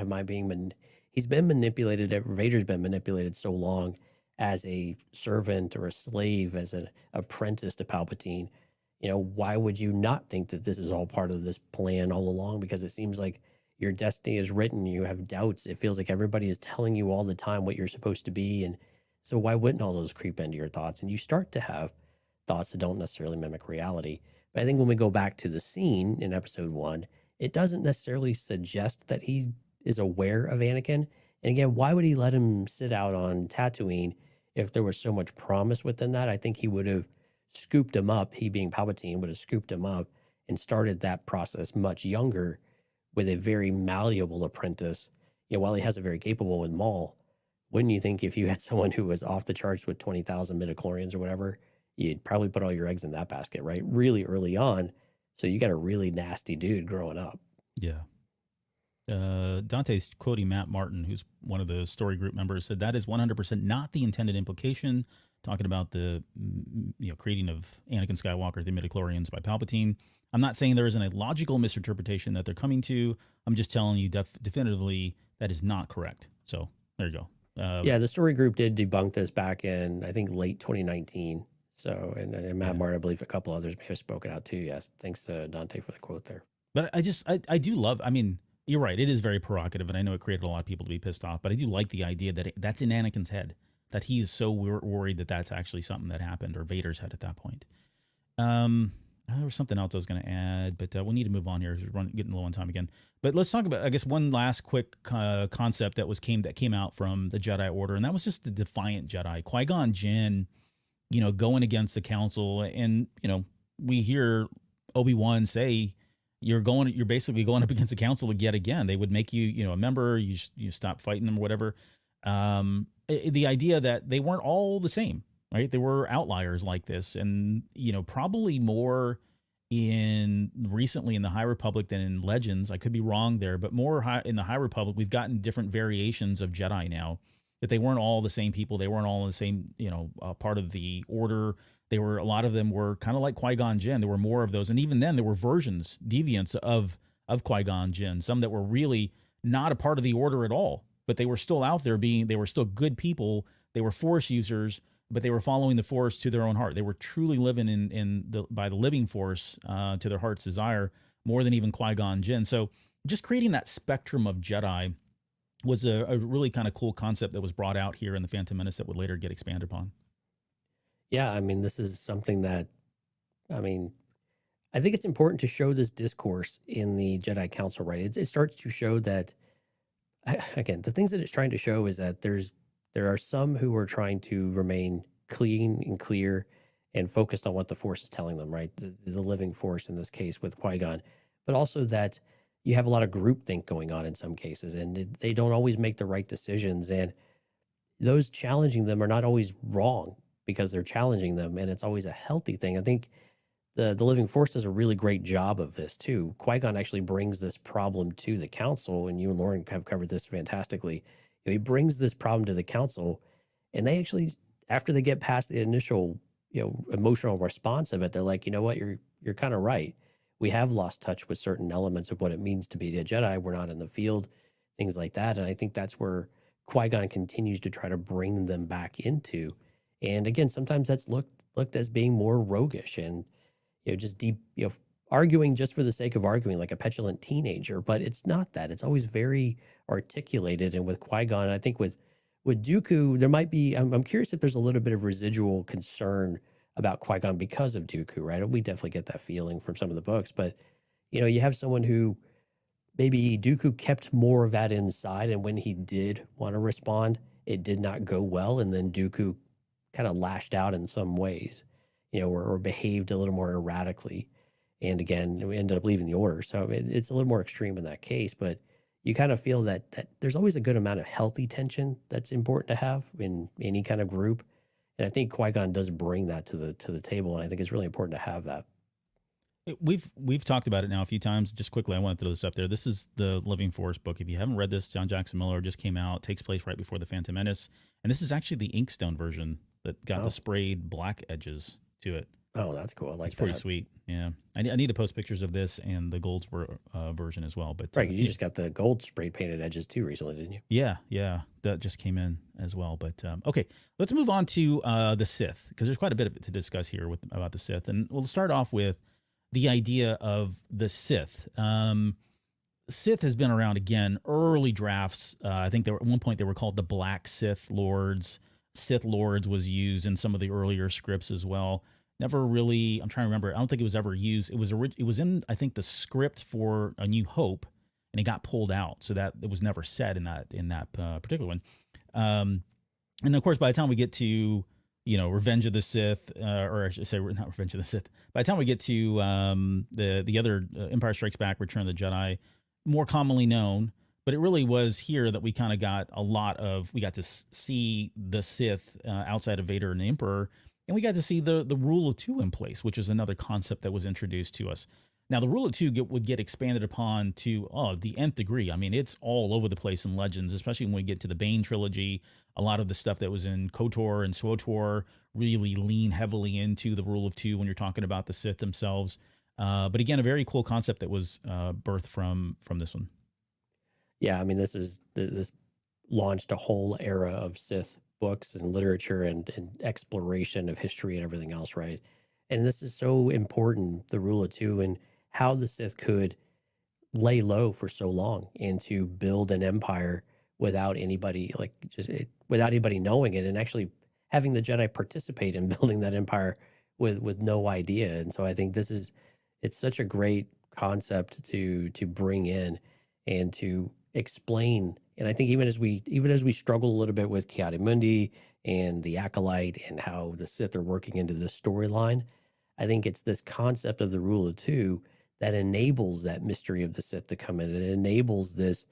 He's been manipulated. Vader's been manipulated so long as a servant or a slave, as an apprentice to Palpatine. You know, why would you not think that this is all part of this plan all along? Because it seems like your destiny is written. You have doubts. It feels like everybody is telling you all the time what you're supposed to be. And so why wouldn't all those creep into your thoughts? And you start to have thoughts that don't necessarily mimic reality. But I think when we go back to the scene in episode 1, it doesn't necessarily suggest that he is aware of Anakin. And again, why would he let him sit out on Tatooine if there was so much promise within that? I think he would have scooped him up. He, being Palpatine, would have scooped him up and started that process much younger with a very malleable apprentice. You know, while he has a very capable with Maul, wouldn't you think if you had someone who was off the charts with 20,000 midichlorians or whatever, you'd probably put all your eggs in that basket, right? Really early on. So you got a really nasty dude growing up. Yeah. Dante's quoting Matt Martin, who's one of the story group members, said that is 100% not the intended implication, talking about the creating of Anakin Skywalker, the midichlorians, by Palpatine. I'm not saying there isn't a logical misinterpretation that they're coming to. I'm just telling you definitively that is not correct. So there you go. Yeah, the story group did debunk this back in, I think, late 2019. So, and Matt Martin, I believe a couple others may have spoken out too. Yes. Thanks to Dante for the quote there. But I do love, I mean, you're right. It is very provocative, and I know it created a lot of people to be pissed off, but I do like the idea that that's in Anakin's head. that he's so worried that that's actually something that happened or Vader's had at that point. There was something else I was going to add, but we need to move on here. We're getting low on time again. But let's talk about, I guess, one last quick concept that came out from the Jedi Order, and that was just the defiant Jedi. Qui-Gon Jinn, going against the Council, and we hear Obi-Wan say, you're basically going up against the Council yet again. They would make you, a member. You stop fighting them or whatever. The idea that they weren't all the same. Right, there were outliers like this, and probably more recently in the High Republic than in Legends. I could be wrong there, but more in the High Republic, we've gotten different variations of Jedi now. That they weren't all the same people, they weren't all the same, part of the Order. A lot of them were kind of like Qui-Gon Jinn. There were more of those, and even then, there were versions, deviants of Qui-Gon Jinn. Some that were really not a part of the Order at all, but they were still out there they were still good people. They were Force users, but they were following the Force to their own heart. They were truly living by the living Force to their heart's desire, more than even Qui-Gon Jinn. So just creating that spectrum of Jedi was a really kind of cool concept that was brought out here in the Phantom Menace that would later get expanded upon. Yeah, I mean, this is something that, I think it's important to show this discourse in the Jedi Council, right? It starts to show that, again, the things that it's trying to show is that there are some who are trying to remain clean and clear and focused on what the Force is telling them, right? The living Force in this case with Qui-Gon, but also that you have a lot of groupthink going on in some cases, and they don't always make the right decisions. And those challenging them are not always wrong because they're challenging them, and it's always a healthy thing. I think the living Force does a really great job of this too. Qui-Gon actually brings this problem to the Council, and you and Lauren have covered this fantastically. He brings this problem to the Council, and they actually, after they get past the initial, emotional response of it, they're like, you know what, you're kind of right. We have lost touch with certain elements of what it means to be a Jedi. We're not in the field, things like that. And I think that's where Qui-Gon continues to try to bring them back into. And again, sometimes that's looked as being more roguish and, just deep, arguing just for the sake of arguing, like a petulant teenager. But it's not that. It's always very articulated. And with Qui-Gon, I think with Dooku, there might be, I'm curious if there's a little bit of residual concern about Qui-Gon because of Dooku, right? We definitely get that feeling from some of the books, but you have someone who maybe Dooku kept more of that inside, and when he did want to respond, it did not go well, and then Dooku kind of lashed out in some ways, or behaved a little more erratically, and again, we ended up leaving the Order. So it's a little more extreme in that case, but you kind of feel that there's always a good amount of healthy tension that's important to have in any kind of group. And I think Qui-Gon does bring that to the table, and I think it's really important to have that. We've talked about it now a few times. Just quickly, I want to throw this up there. This is the Living Force book. If you haven't read this, John Jackson Miller just came out. Takes place right before the Phantom Menace, and this is actually the Inkstone version that got the sprayed black edges to it. Oh, that's cool. I like It's pretty sweet. Yeah, I need to post pictures of this and the gold version as well. But right, you just got the gold spray painted edges too recently, didn't you? Yeah, that just came in as well. But okay, let's move on to the Sith, because there's quite a bit of it to discuss here about the Sith, and we'll start off with the idea of the Sith. Sith has been around again. Early drafts, I think at one point they were called the Black Sith Lords. Sith Lords was used in some of the earlier scripts as well. Never really, I'm trying to remember. I don't think it was ever used. It was in, I think, the script for A New Hope, and it got pulled out, so that it was never said in that particular one. And of course, by the time we get to Revenge of the Sith, or I should say, not Revenge of the Sith. By the time we get to the other Empire Strikes Back, Return of the Jedi, more commonly known, but it really was here that we kind of got we got to see the Sith outside of Vader and the Emperor. And we got to see the rule of two in place, which is another concept that was introduced to us. Now, the rule of two would get expanded upon to the nth degree. I mean, it's all over the place in Legends, especially when we get to the Bane trilogy. A lot of the stuff that was in KOTOR and SWOTOR really lean heavily into the rule of two when you're talking about the Sith themselves. But again, a very cool concept that was birthed from this one. Yeah, I mean, this launched a whole era of Sith books and literature and exploration of history and everything else, right? And this is so important, the rule of two, and how the Sith could lay low for so long and to build an empire without anybody without anybody knowing it, and actually having the Jedi participate in building that empire with no idea. And so I think it's such a great concept to bring in and to explain. And I think even as we struggle a little bit with Kiadi Mundi and the Acolyte and how the Sith are working into this storyline, I think it's this concept of the rule of two that enables that mystery of the Sith to come in. It enables this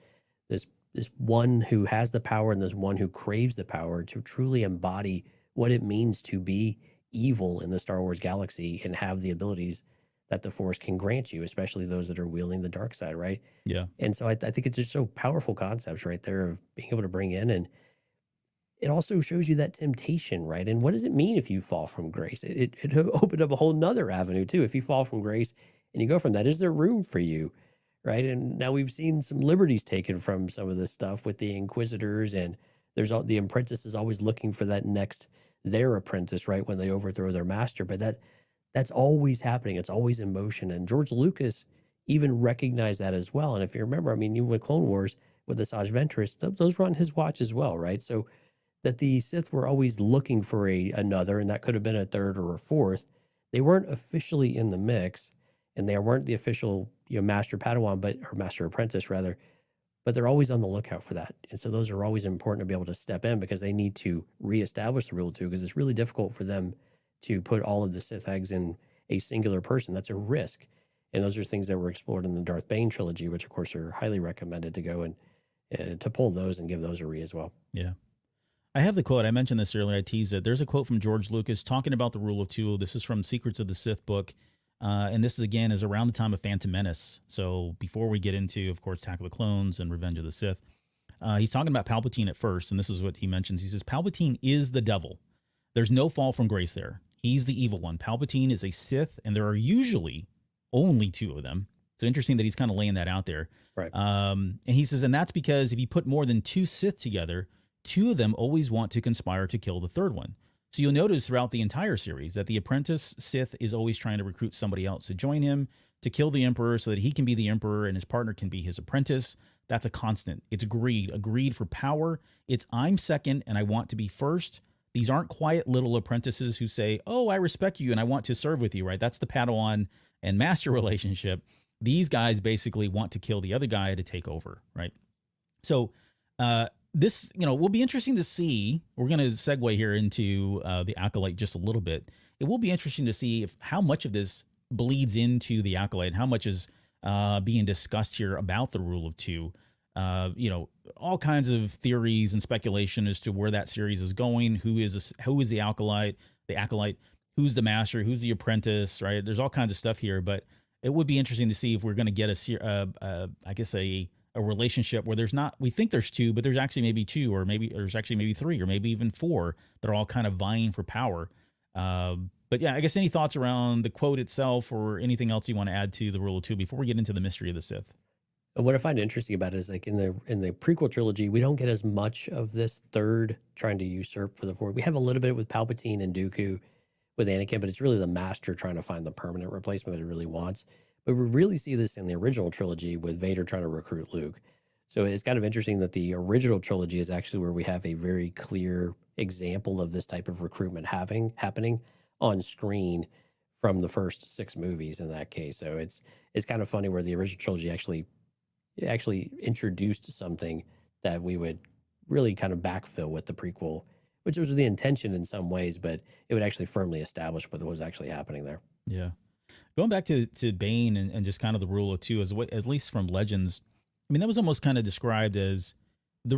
one who has the power and this one who craves the power to truly embody what it means to be evil in the Star Wars galaxy and have the abilities that the Force can grant you, especially those that are wielding the dark side, right? Yeah. And so I think it's just so powerful concepts right there of being able to bring in, and it also shows you that temptation, right? And what does it mean if you fall from grace? It opened up a whole nother avenue too. If you fall from grace and you go from that, is there room for you, right? And now we've seen some liberties taken from some of this stuff with the Inquisitors, and the apprentice is always looking for their apprentice, right? When they overthrow their master, but that's always happening. It's always in motion. And George Lucas even recognized that as well. And if you remember, I mean, even with Clone Wars, with Asajj Ventress, those were on his watch as well, right? So that the Sith were always looking for another, and that could have been a third or a fourth. They weren't officially in the mix, and they weren't the official, master Padawan, or master apprentice rather, but they're always on the lookout for that. And so those are always important to be able to step in, because they need to reestablish the rule of two, because it's really difficult for them to put all of the Sith eggs in a singular person. That's a risk. And those are things that were explored in the Darth Bane trilogy, which of course are highly recommended to go and to pull those and give those a read as well. Yeah. I have the quote. I mentioned this earlier. I teased it. There's a quote from George Lucas talking about the rule of two. This is from Secrets of the Sith book. And this is around the time of Phantom Menace. So before we get into, of course, Attack of the Clones and Revenge of the Sith, he's talking about Palpatine at first. And this is what he mentions. He says, Palpatine is the devil. There's no fall from grace there. He's the evil one. Palpatine is a Sith, and there are usually only two of them. So interesting that he's kind of laying that out there. Right. And he says, and that's because if you put more than two Sith together, two of them always want to conspire to kill the third one. So you'll notice throughout the entire series that the apprentice Sith is always trying to recruit somebody else to join him to kill the Emperor so that he can be the Emperor and his partner can be his apprentice. That's a constant. It's greed for power. It's I'm second and I want to be first. These aren't quiet little apprentices who say, oh, I respect you and I want to serve with you, right? That's the Padawan and master relationship. These guys basically want to kill the other guy to take over, right? So this, will be interesting to see. We're going to segue here into the Acolyte just a little bit. It will be interesting to see how much of this bleeds into the Acolyte and how much is being discussed here about the rule of two. All kinds of theories and speculation as to where that series is going. Who is the Acolyte, who's the master, who's the apprentice, right? There's all kinds of stuff here, but it would be interesting to see if we're going to get a relationship where we think there's two, but there's actually maybe two, or maybe there's actually maybe three, or maybe even four that are all kind of vying for power. But yeah, I guess any thoughts around the quote itself or anything else you want to add to the rule of two before we get into the mystery of the Sith? What I find interesting about it is, like, in the prequel trilogy, we don't get as much of this third trying to usurp for the Force. We have a little bit with Palpatine and Dooku with Anakin, but it's really the master trying to find the permanent replacement that he really wants. But we really see this in the original trilogy with Vader trying to recruit Luke. So it's kind of interesting that the original trilogy is actually where we have a very clear example of this type of recruitment happening on screen from the first 6 movies in that case. So it's kind of funny where the original trilogy actually introduced something that we would really kind of backfill with the prequel, which was the intention in some ways, but it would actually firmly establish what was actually happening there. Yeah. Going back to Bane and just kind of the rule of two, at least from Legends, I mean, that was almost kind of described as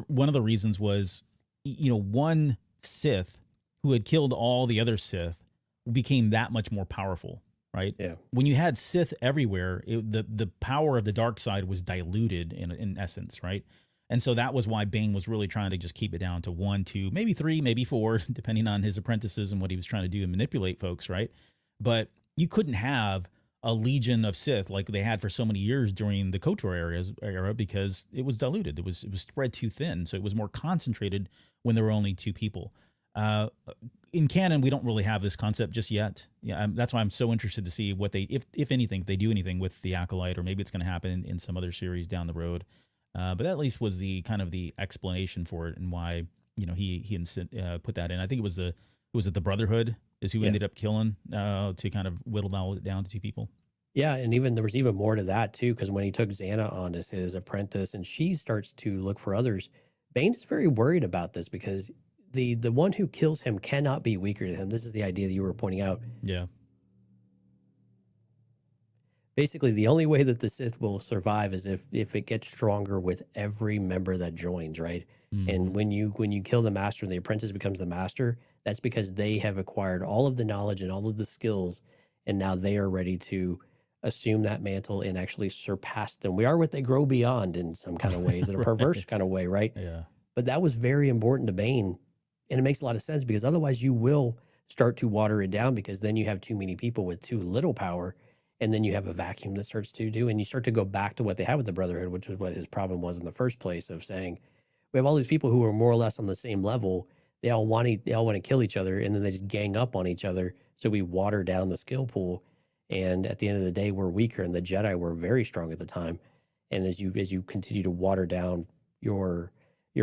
one of the reasons was, one Sith who had killed all the other Sith became that much more powerful, right? Yeah. When you had Sith everywhere, the power of the dark side was diluted in essence, right? And so that was why Bane was really trying to just keep it down to 1, 2, maybe 3, maybe 4, depending on his apprentices and what he was trying to do and manipulate folks, right? But you couldn't have a legion of Sith like they had for so many years during the KOTOR era because it was diluted. It was spread too thin. So it was more concentrated when there were only 2 people. In canon, we don't really have this concept just yet. Yeah, that's why I'm so interested to see what if anything, if they do anything with the Acolyte, or maybe it's going to happen in some other series down the road. But that at least was the kind of the explanation for it and why he put that in. I think it was the Brotherhood is who ended up killing to kind of whittle it down to 2 people. Yeah, and even there was even more to that too, because when he took Xana on as his apprentice, and she starts to look for others, Bane is very worried about this because the one who kills him cannot be weaker than him. This is the idea that you were pointing out. Yeah. Basically, the only way that the Sith will survive is if it gets stronger with every member that joins, right? And when you kill the master and the apprentice becomes the master, that's because they have acquired all of the knowledge and all of the skills, and now they are ready to assume that mantle and actually surpass them. We are what they grow beyond in some kind of ways, in a perverse kind of way, right? Yeah. But that was very important to Bane, and it makes a lot of sense because otherwise you will start to water it down because then you have too many people with too little power. And then you have a vacuum that starts to do, and you start to go back to what they had with the Brotherhood, which was what his problem was in the first place of saying, we have all these people who are more or less on the same level. They all want to kill each other, and then they just gang up on each other. So we water down the skill pool. And at the end of the day, we're weaker, and the Jedi were very strong at the time. And as you continue to water down your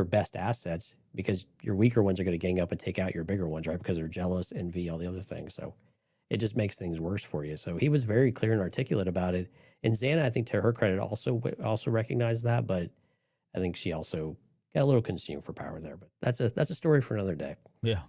best assets, because your weaker ones are going to gang up and take out your bigger ones, right? Because they're jealous, envy, all the other things. So it just makes things worse for you. So he was very clear and articulate about it. And Xana, I think to her credit, also recognized that, but I think she also got a little consumed for power there. But that's a story for another day. Yeah.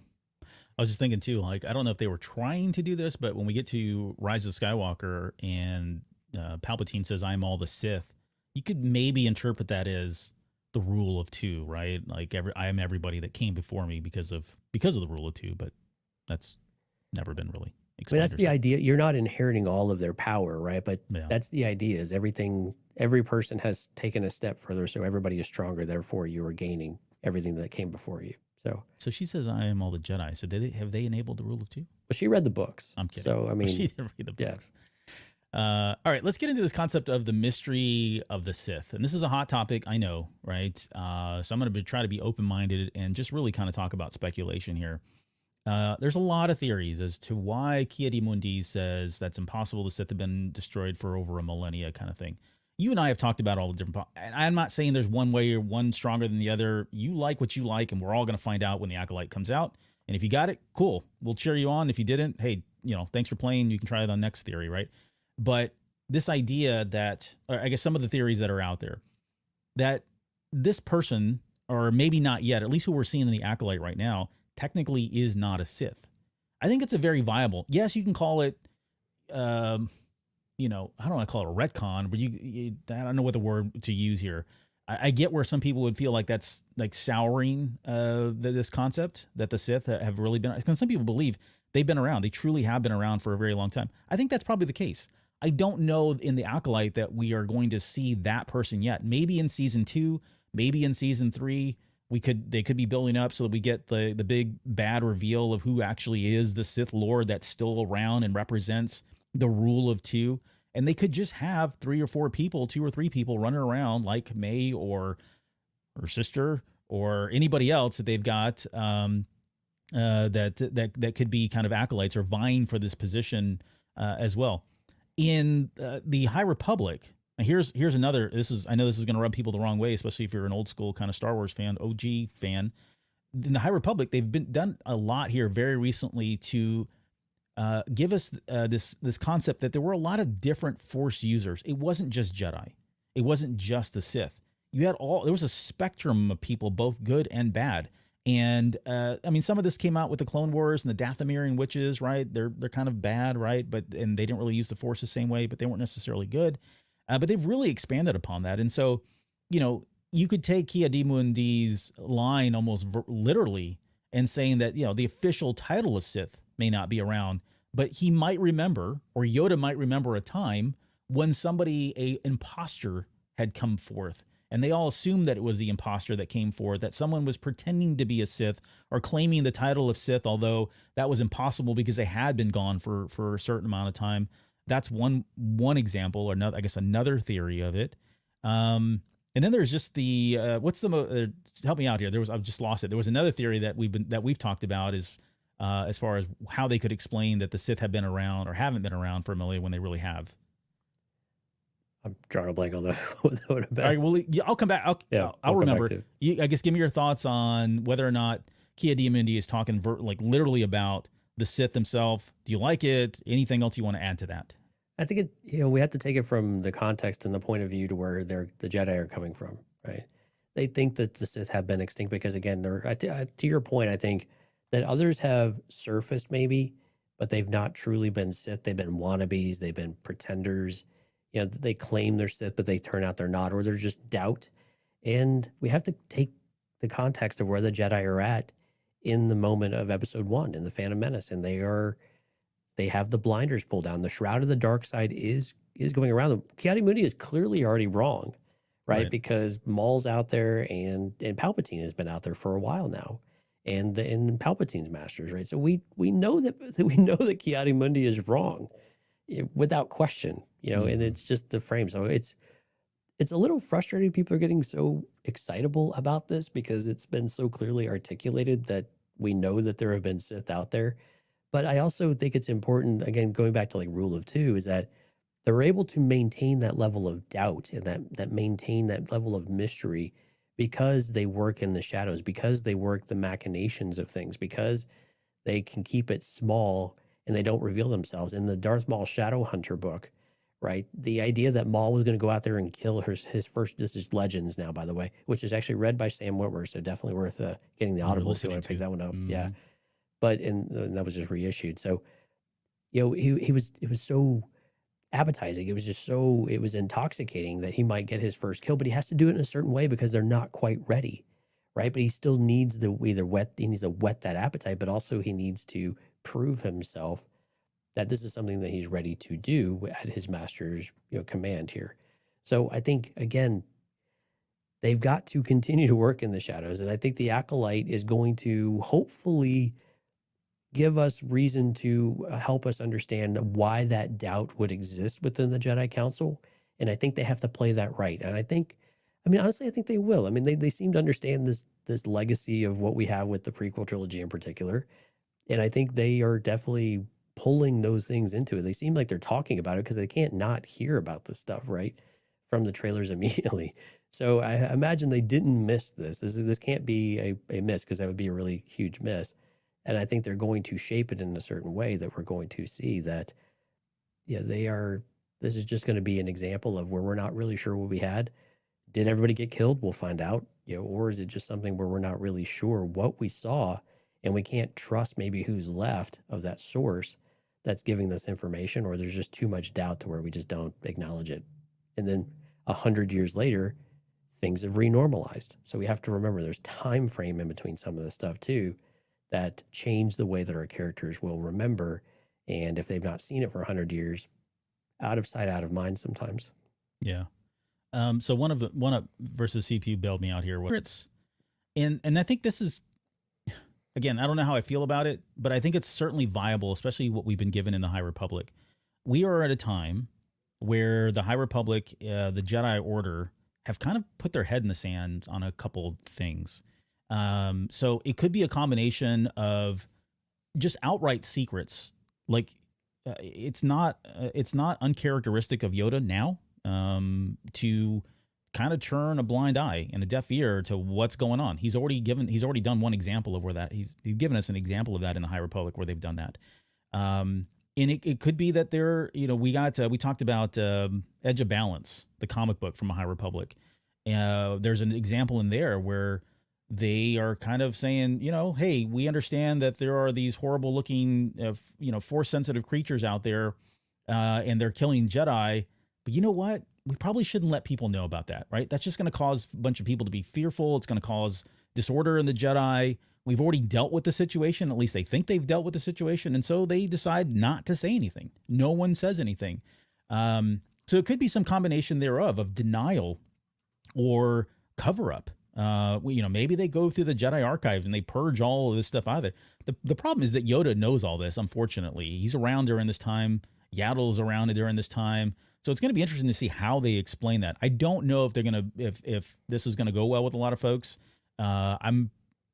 I was just thinking too, like, I don't know if they were trying to do this, but when we get to Rise of Skywalker and Palpatine says, I'm all the Sith, you could maybe interpret that as the rule of 2, right? Like I am everybody that came before me because of the rule of 2, but that's never been really. I mean, that's the idea. You're not inheriting all of their power, right? But that's the idea is every person has taken a step further. So everybody is stronger. Therefore, you are gaining everything that came before you. So she says, I am all the Jedi. So have they enabled the rule of 2? Well, she read the books. I'm kidding. So, I mean, she didn't read the books. Yeah. All right, let's get into this concept of the mystery of the Sith. And this is a hot topic, I know, right? So I'm going to try to be open-minded and just really kind of talk about speculation here. There's a lot of theories as to why Ki-Adi-Mundi says that's impossible. The Sith have been destroyed for over a millennia kind of thing. You and I have talked about all the different... I'm not saying there's one way or one stronger than the other. You like what you like, and we're all going to find out when the Acolyte comes out. And if you got it, cool. We'll cheer you on. If you didn't, hey, thanks for playing. You can try the next theory, right? But this idea that... or I guess some of the theories that are out there, that this person, or maybe not yet, at least who we're seeing in the Acolyte right now, technically is not a Sith. I think it's a very viable. Yes, you can call it, I don't want to call it a retcon, but I don't know what the word to use here. I get where some people would feel like that's like souring this concept that the Sith have really been. Because some people believe they've been around. They truly have been around for a very long time. I think that's probably the case. I don't know in the Acolyte that we are going to see that person yet. Maybe in season 2, maybe in season 3. They could be building up so that we get the big bad reveal of who actually is the Sith Lord that's still around and represents the rule of 2. And they could just have 2 or 3 people running around like May or her sister or anybody else that they've got that could be kind of acolytes or vying for this position as well. In the High Republic, and here's another. I know this is going to rub people the wrong way, especially if you're an old school kind of Star Wars fan, OG fan. In the High Republic, they've done a lot here very recently to give us this concept that there were a lot of different Force users. It wasn't just Jedi. It wasn't just the Sith. There was a spectrum of people, both good and bad. And I mean, some of this came out with the Clone Wars and the Dathomirian witches, right? They're kind of bad, right? And they didn't really use the Force the same way, but they weren't necessarily good. But they've really expanded upon that. And so, you could take Ki-Adi-Mundi's line almost literally and saying that, the official title of Sith may not be around, but he might remember, or Yoda might remember a time when an imposter had come forth. And they all assumed that it was the imposter that came forth, that someone was pretending to be a Sith or claiming the title of Sith, although that was impossible because they had been gone for a certain amount of time. That's one example, or another theory of it. And then there's just the help me out here. I've just lost it. There was another theory that we've talked about is as far as how they could explain that the Sith have been around or haven't been around for a millennia when they really have. I'm drawing a blank on the what that would have been. All right, well, yeah, I'll come back. I'll We'll come remember. back to I guess give me your thoughts on whether or not Ki-Adi-Mundi is talking like literally about the Sith themselves. Do you like it? Anything else you want to add to that? I think we have to take it from the context and the point of view to where the Jedi are coming from, right? They think that the Sith have been extinct because, again, to your point, I think that others have surfaced maybe, but they've not truly been Sith. They've been wannabes. They've been pretenders. They claim they're Sith, but they turn out they're not, or they're just doubt. And we have to take the context of where the Jedi are at in the moment of Episode 1 in the Phantom Menace, and they have the blinders pulled down. The shroud of the dark side is going around them. Ki-Adi-Mundi is clearly already wrong, right? Because Maul's out there and Palpatine has been out there for a while now, and Palpatine's masters, right? So we know that Ki-Adi-Mundi is wrong, without question, and it's just the frame. So it's a little frustrating. People are getting so excitable about this because it's been so clearly articulated that we know that there have been Sith out there. But I also think it's important, again, going back to like rule of two, is that they're able to maintain that level of doubt and that maintain that level of mystery because they work in the shadows, because they work the machinations of things, because they can keep it small and they don't reveal themselves. In the Darth Maul Shadowhunter book, right, the idea that Maul was going to go out there and kill his first, this is Legends now, by the way, which is actually read by Sam Witwer, so definitely worth getting the Audible if you want to pick that one up. Yeah. But and that was just reissued. So, it was so appetizing. It was intoxicating that he might get his first kill, but he has to do it in a certain way because they're not quite ready, right? But he still needs he needs to whet that appetite, but also he needs to prove himself that this is something that he's ready to do at his master's command here. So I think, again, they've got to continue to work in the shadows, and I think the Acolyte is going to hopefully give us reason to help us understand why that doubt would exist within the Jedi Council. And I think they have to play that right. And honestly, I think they will. I mean, they seem to understand this legacy of what we have with the prequel trilogy in particular. And I think they are definitely pulling those things into it. They seem like they're talking about it because they can't not hear about this stuff, right? From the trailers immediately. So I imagine they didn't miss this. This can't be a miss, because that would be a really huge miss. And I think they're going to shape it in a certain way that we're going to see that, this is just going to be an example of where we're not really sure what we had. Did everybody get killed? We'll find out, or is it just something where we're not really sure what we saw and we can't trust maybe who's left of that source that's giving this information, or there's just too much doubt to where we just don't acknowledge it. And then 100 years later, things have renormalized. So we have to remember there's time frame in between some of this stuff too, that change the way that our characters will remember. And if they've not seen it for 100 years, out of sight, out of mind sometimes. Yeah. So one of versus CPU bailed me out here. Where it's, and I think this is, again, I don't know how I feel about it, but I think it's certainly viable, especially what we've been given in the High Republic. We are at a time where the High Republic, the Jedi Order, have kind of put their head in the sand on a couple things. So it could be a combination of just outright secrets. Like it's not uncharacteristic of Yoda now to kind of turn a blind eye and a deaf ear to what's going on. He's already done one example of where that he's given us an example of that in the High Republic where they've done that. And it could be that we talked about Edge of Balance, the comic book from a High Republic. There's an example in there where they are kind of saying, hey, we understand that there are these horrible looking, force sensitive creatures out there, and they're killing Jedi. But you know what? We probably shouldn't let people know about that, right? That's just going to cause a bunch of people to be fearful. It's going to cause disorder in the Jedi. We've already dealt with the situation. At least they think they've dealt with the situation. And so they decide not to say anything. No one says anything. So it could be some combination thereof of denial or cover up. Maybe they go through the Jedi archives and they purge all of this stuff out of there. The problem is that Yoda knows all this, unfortunately. He's around during this time. Yaddle's around during this time. So it's going to be interesting to see how they explain that. I don't know if they're going to, if this is going to go well with a lot of folks. I'm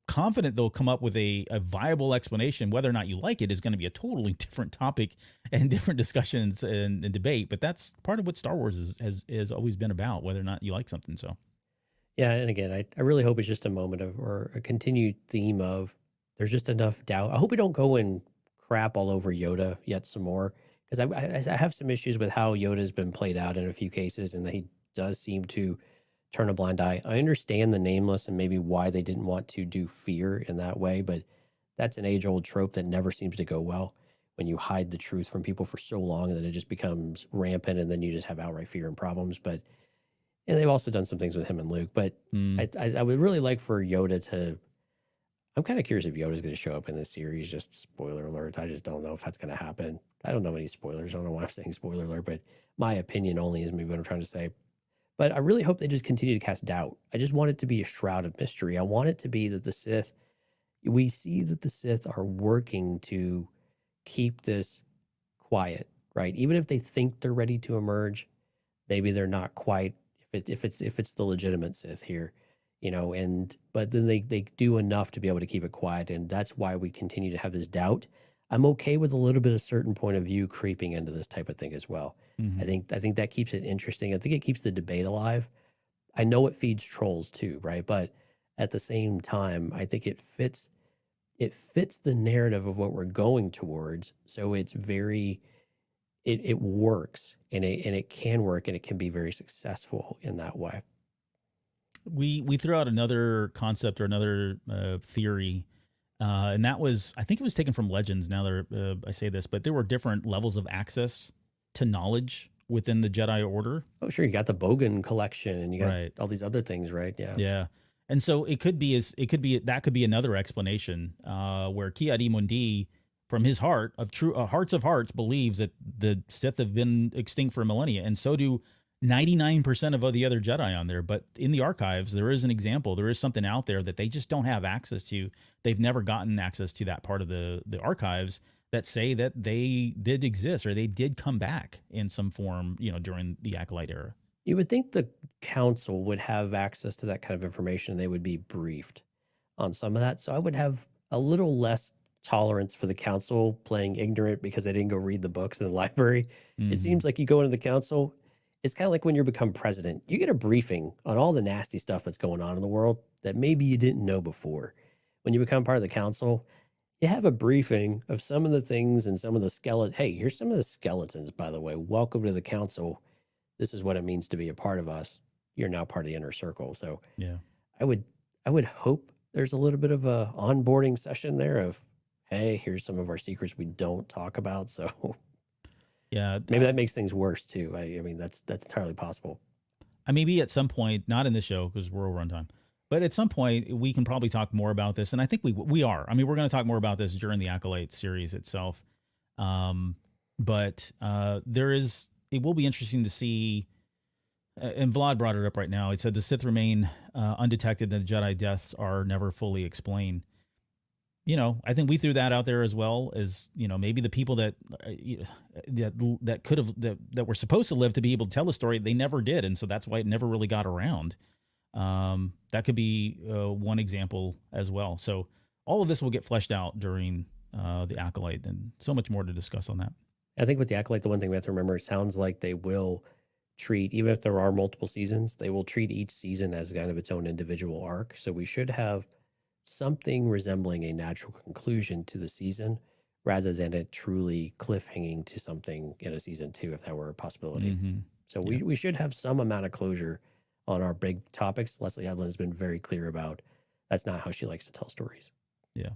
confident they'll come up with a viable explanation. Whether or not you like it is going to be a totally different topic and different discussions and debate. But that's part of what Star Wars has always been about, whether or not you like something. So, Yeah, and again, I really hope it's just a moment of, or a continued theme of, there's just enough doubt. I hope we don't go and crap all over Yoda yet some more, because I have some issues with how Yoda's been played out in a few cases, and that he does seem to turn a blind eye. I understand the Nameless and maybe why they didn't want to do fear in that way, but that's an age-old trope that never seems to go well when you hide the truth from people for so long, and then it just becomes rampant, and then you just have outright fear and problems. But and they've also done some things with him and Luke. But I would really like for Yoda to. I'm kind of curious if Yoda's going to show up in this series. Just spoiler alert. I just don't know if that's going to happen. I don't know any spoilers. I don't know why I'm saying spoiler alert, but my opinion only is maybe what I'm trying to say. But I really hope they just continue to cast doubt. I just want it to be a shroud of mystery. I want it to be that the Sith, we see that the Sith are working to keep this quiet, right? Even if they think they're ready to emerge, maybe they're not quite. If it's the legitimate Sith here, but then they do enough to be able to keep it quiet, and that's why we continue to have this doubt. I'm okay with a little bit of certain point of view creeping into this type of thing as well. mm-hmm. I think that keeps it interesting. I think it keeps the debate alive. I know it feeds trolls too, right? But at the same time, I think it fits the narrative of what we're going towards. So it's very it works, and it can work, and it can be very successful in that way. We threw out another concept or another theory, and that was, I think it was taken from Legends. Now I say this, but there were different levels of access to knowledge within the Jedi Order. Oh, sure, you got the Bogan collection, and you got right. all these other things, right? Yeah, yeah. And so that could be another explanation where Ki-Adi-Mundi, from his heart of true hearts of hearts, believes that the Sith have been extinct for millennia, and so do 99% of the other Jedi on there. But in the archives, there is an example. There is something out there that they just don't have access to. They've never gotten access to that part of the archives that say that they did exist, or they did come back in some form, during the Acolyte era. You would think the council would have access to that kind of information. They would be briefed on some of that. So I would have a little less tolerance for the council playing ignorant because they didn't go read the books in the library. Mm-hmm. It seems like you go into the council, it's kind of like when you become president, you get a briefing on all the nasty stuff that's going on in the world that maybe you didn't know before. When you become part of the council, you have a briefing of some of the things and some of the skeletons. Hey, here's some of the skeletons, by the way. Welcome to the council. This is what it means to be a part of us. You're now part of the inner circle. So yeah, I would hope there's a little bit of a onboarding session there of, hey, here's some of our secrets we don't talk about. So yeah, maybe that makes things worse too. I mean, that's entirely possible. Maybe at some point, not in this show because we're over on time, but at some point we can probably talk more about this. And I think we are. I mean, we're going to talk more about this during the Acolyte series itself. But it will be interesting to see. And Vlad brought it up right now. It said the Sith remain undetected, and the Jedi deaths are never fully explained. I think we threw that out there as well as, maybe the people that could have, that were supposed to live to be able to tell the story, they never did. And so that's why it never really got around. That could be one example as well. So all of this will get fleshed out during the Acolyte, and so much more to discuss on that. I think with the Acolyte, the one thing we have to remember, it sounds like they will treat, even if there are multiple seasons, they will treat each season as kind of its own individual arc. So we should have something resembling a natural conclusion to the season rather than it truly cliffhanging to something in a season 2, if that were a possibility. Mm-hmm. So we should have some amount of closure on our big topics. Leslie Headland has been very clear about that's not how she likes to tell stories. Yeah.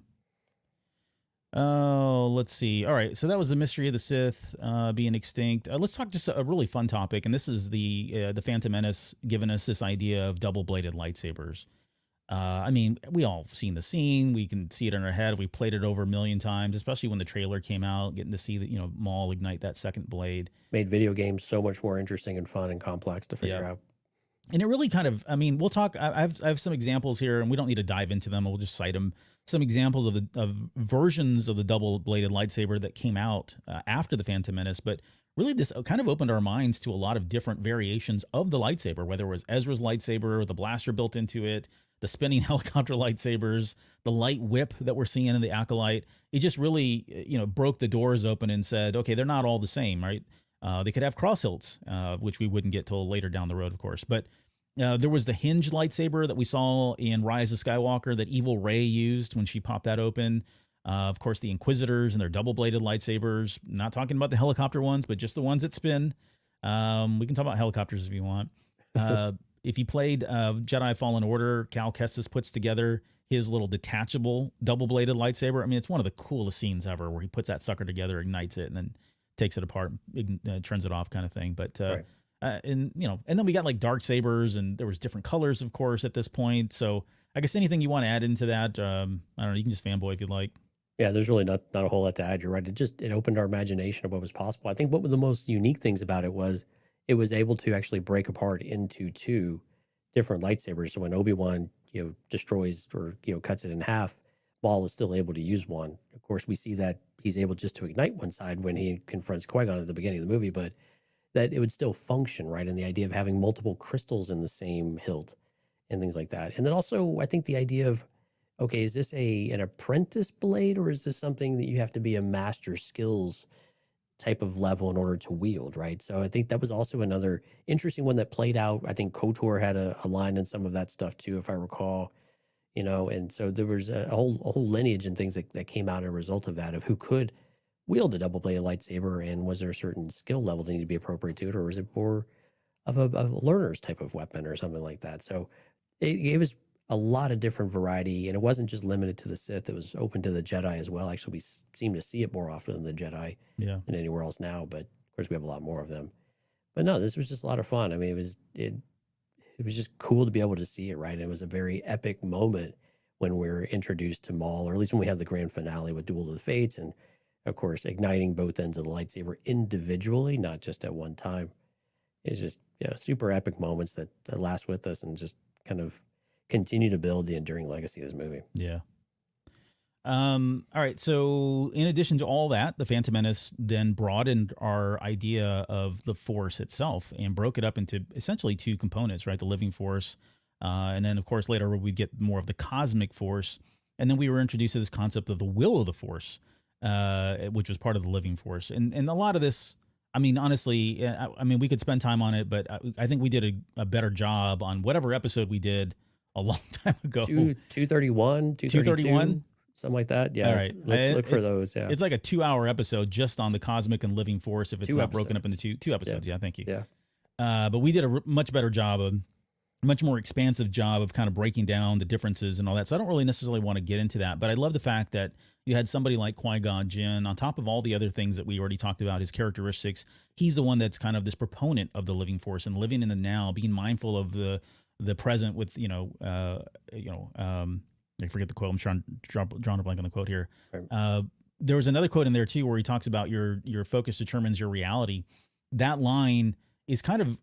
Oh, let's see. All right. So that was the mystery of the Sith being extinct. Let's talk just a really fun topic. And this is the Phantom Menace giving us this idea of double-bladed lightsabers. We all seen the scene. We can see it in our head. We played it over a million times, especially when the trailer came out, getting to see that, Maul ignite that second blade. Made video games so much more interesting and fun and complex to figure out. And it really kind of, we'll talk, I have some examples here, and we don't need to dive into them. We'll just cite them. Some examples of versions of the double-bladed lightsaber that came out after the Phantom Menace, but really this kind of opened our minds to a lot of different variations of the lightsaber, whether it was Ezra's lightsaber or the blaster built into it, the spinning helicopter lightsabers, the light whip that we're seeing in the Acolyte. It just really, broke the doors open and said, okay, they're not all the same, right? They could have cross hilts, which we wouldn't get till later down the road, of course. But there was the hinged lightsaber that we saw in Rise of Skywalker that Evil Rey used when she popped that open. Of course, the Inquisitors and their double-bladed lightsabers. Not talking about the helicopter ones, but just the ones that spin. We can talk about helicopters if you want. If you played Jedi Fallen Order, Cal Kestis puts together his little detachable double-bladed lightsaber. I mean, it's one of the coolest scenes ever where he puts that sucker together, ignites it, and then takes it apart, turns it off kind of thing. But, Right. and then we got like dark sabers, and there was different colors, of course, at this point. So I guess anything you want to add into that, I don't know, you can just fanboy if you'd like. Yeah, there's really not a whole lot to add. You're right. It opened our imagination of what was possible. I think what were the most unique things about it was able to actually break apart into two different lightsabers. So when Obi-Wan, destroys or, cuts it in half, Maul is still able to use one. Of course, we see that he's able just to ignite one side when he confronts Qui-Gon at the beginning of the movie, but that it would still function, right? And the idea of having multiple crystals in the same hilt and things like that. And then also, I think the idea of, okay, is this an apprentice blade, or is this something that you have to be a master skills type of level in order to wield, right? So I think that was also another interesting one that played out. I think KOTOR had a line in some of that stuff too, if I recall, and so there was a whole lineage and things that came out as a result of that, of who could wield a double-bladed lightsaber, and was there a certain skill level that needed to be appropriate to it, or was it more of a learner's type of weapon or something like that? So it gave us a lot of different variety, and it wasn't just limited to the Sith. It was open to the Jedi as well. Actually, we seem to see it more often in the Jedi than anywhere else now, but of course we have a lot more of them. But no, this was just a lot of fun. I mean, it was just cool to be able to see it, right? And it was a very epic moment when we're introduced to Maul, or at least when we have the grand finale with Duel of the Fates, and of course igniting both ends of the lightsaber individually, not just at one time. It's just super epic moments that last with us and just kind of continue to build the enduring legacy of this movie. Yeah. All right. So in addition to all that, the Phantom Menace then broadened our idea of the Force itself and broke it up into essentially two components, right? The living Force. And then of course, later we'd get more of the cosmic Force. And then we were introduced to this concept of the will of the Force, which was part of the living Force. And a lot of this, I mean, honestly, we could spend time on it, but I think we did a better job on whatever episode we did a long time ago. 231, 231, something like that. Yeah. All right. Look for those. Yeah. It's like a 2-hour episode just on the cosmic and living Force. If it's not broken up into two episodes. Yeah. Thank you. Yeah. But we did a much better job, a much more expansive job of kind of breaking down the differences and all that. So I don't really necessarily want to get into that, but I love the fact that you had somebody like Qui-Gon Jinn, on top of all the other things that we already talked about, his characteristics. He's the one that's kind of this proponent of the living Force and living in the now, being mindful of the present with, I forget the quote. I'm trying drawing a blank on the quote here. Right. There was another quote in there too, where he talks about your focus determines your reality. That line is kind of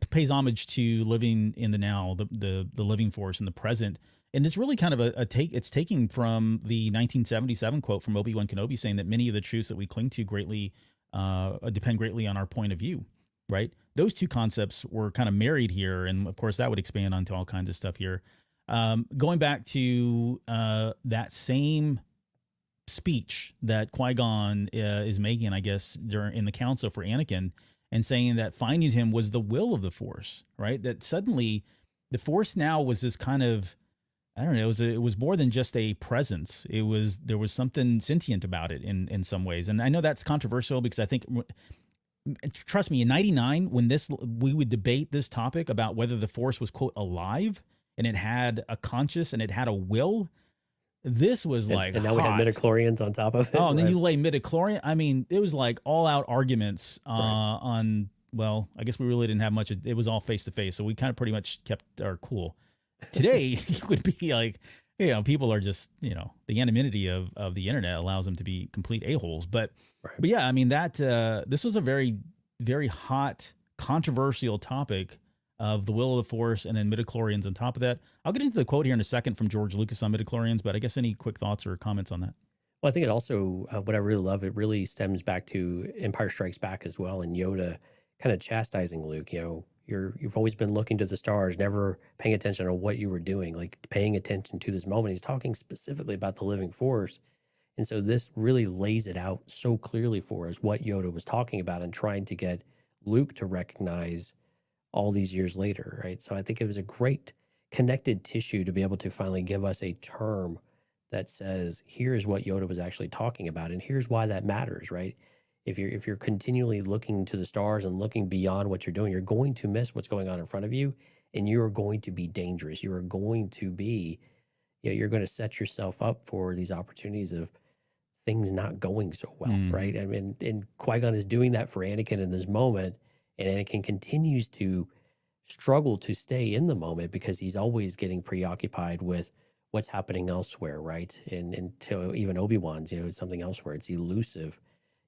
pays homage to living in the now, the living Force in the present. And it's really kind of it's taking from the 1977 quote from Obi-Wan Kenobi, saying that many of the truths that we cling to greatly depend greatly on our point of view. Right. Those two concepts were kind of married here. And of course that would expand onto all kinds of stuff here. Going back to that same speech that Qui-Gon is making, I guess, in the council for Anakin, and saying that finding him was the will of the Force, right? That suddenly the Force now was this kind of, I don't know, it was more than just a presence. There was something sentient about it in some ways. And I know that's controversial because I think, trust me, in 99, when we would debate this topic about whether the Force was, quote, alive and it had a conscious and it had a will, this was like and now we have midichlorians on top of it. Oh, and then you lay midichlorian. I mean, it was like all out arguments on, well, I guess we really didn't have much. It was all face to face. So we kind of pretty much kept our cool. Today, it would be like, people are just, the anonymity of the internet allows them to be complete a-holes. But yeah, I mean, that this was a very, very hot, controversial topic of the will of the Force and then midichlorians on top of that. I'll get into the quote here in a second from George Lucas on midichlorians, but I guess any quick thoughts or comments on that? Well, I think it also, what I really love, it really stems back to Empire Strikes Back as well, and Yoda kind of chastising Luke, You've always been looking to the stars, never paying attention to what you were doing, like paying attention to this moment. He's talking specifically about the living force. And so this really lays it out so clearly for us what Yoda was talking about and trying to get Luke to recognize all these years later, right? So I think it was a great connected tissue to be able to finally give us a term that says, here's what Yoda was actually talking about, and here's why that matters, right? If you're continually looking to the stars and looking beyond what you're doing, you're going to miss what's going on in front of you, and you're going to be dangerous. You are going to be, you're going to set yourself up for these opportunities of things not going so well, right? I mean, and Qui-Gon is doing that for Anakin in this moment, and Anakin continues to struggle to stay in the moment because he's always getting preoccupied with what's happening elsewhere, right? And until even Obi-Wan's, something elsewhere. It's elusive,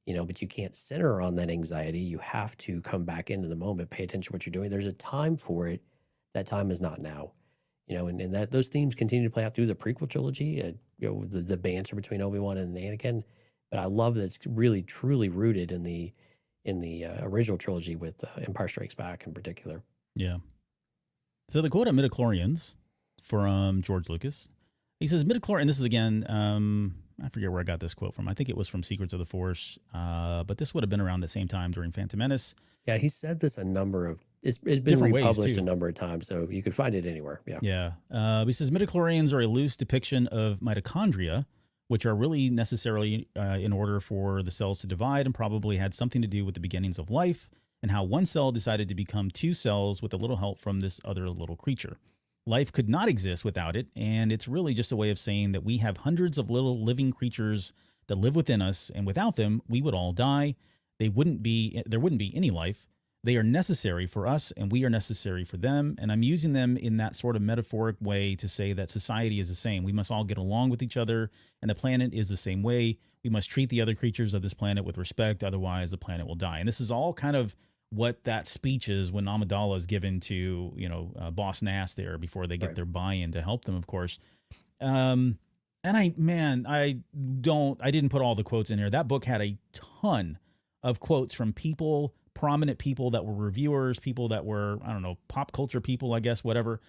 but you can't center on that anxiety. You have to come back into the moment, pay attention to what you're doing. There's a time for it. That time is not now, and that those themes continue to play out through the prequel trilogy, the banter between Obi-Wan and Anakin. But I love that it's really, truly rooted in the original trilogy with Empire Strikes Back in particular. Yeah. So the quote on midichlorians from George Lucas, he says, midichlorian, this is again, I forget where I got this quote from. I think it was from Secrets of the Force, but this would have been around the same time during Phantom Menace. Yeah, he said this it's been republished a number of times, so you could find it anywhere. Yeah. Yeah. He says, midichlorians are a loose depiction of mitochondria, which are really necessarily in order for the cells to divide, and probably had something to do with the beginnings of life and how one cell decided to become two cells with a little help from this other little creature. Life could not exist without it, and it's really just a way of saying that we have hundreds of little living creatures that live within us, and without them, we would all die. There wouldn't be any life. They are necessary for us, and we are necessary for them. And I'm using them in that sort of metaphoric way to say that society is the same. We must all get along with each other, and the planet is the same way. We must treat the other creatures of this planet with respect, otherwise the planet will die. And this is all kind of what that speech is when Amidala is given to, Boss Nass there before they get their buy-in to help them, of course. And I didn't put all the quotes in here. That book had a ton of quotes from people, prominent people that were reviewers, people that were, pop culture people, I guess, whatever.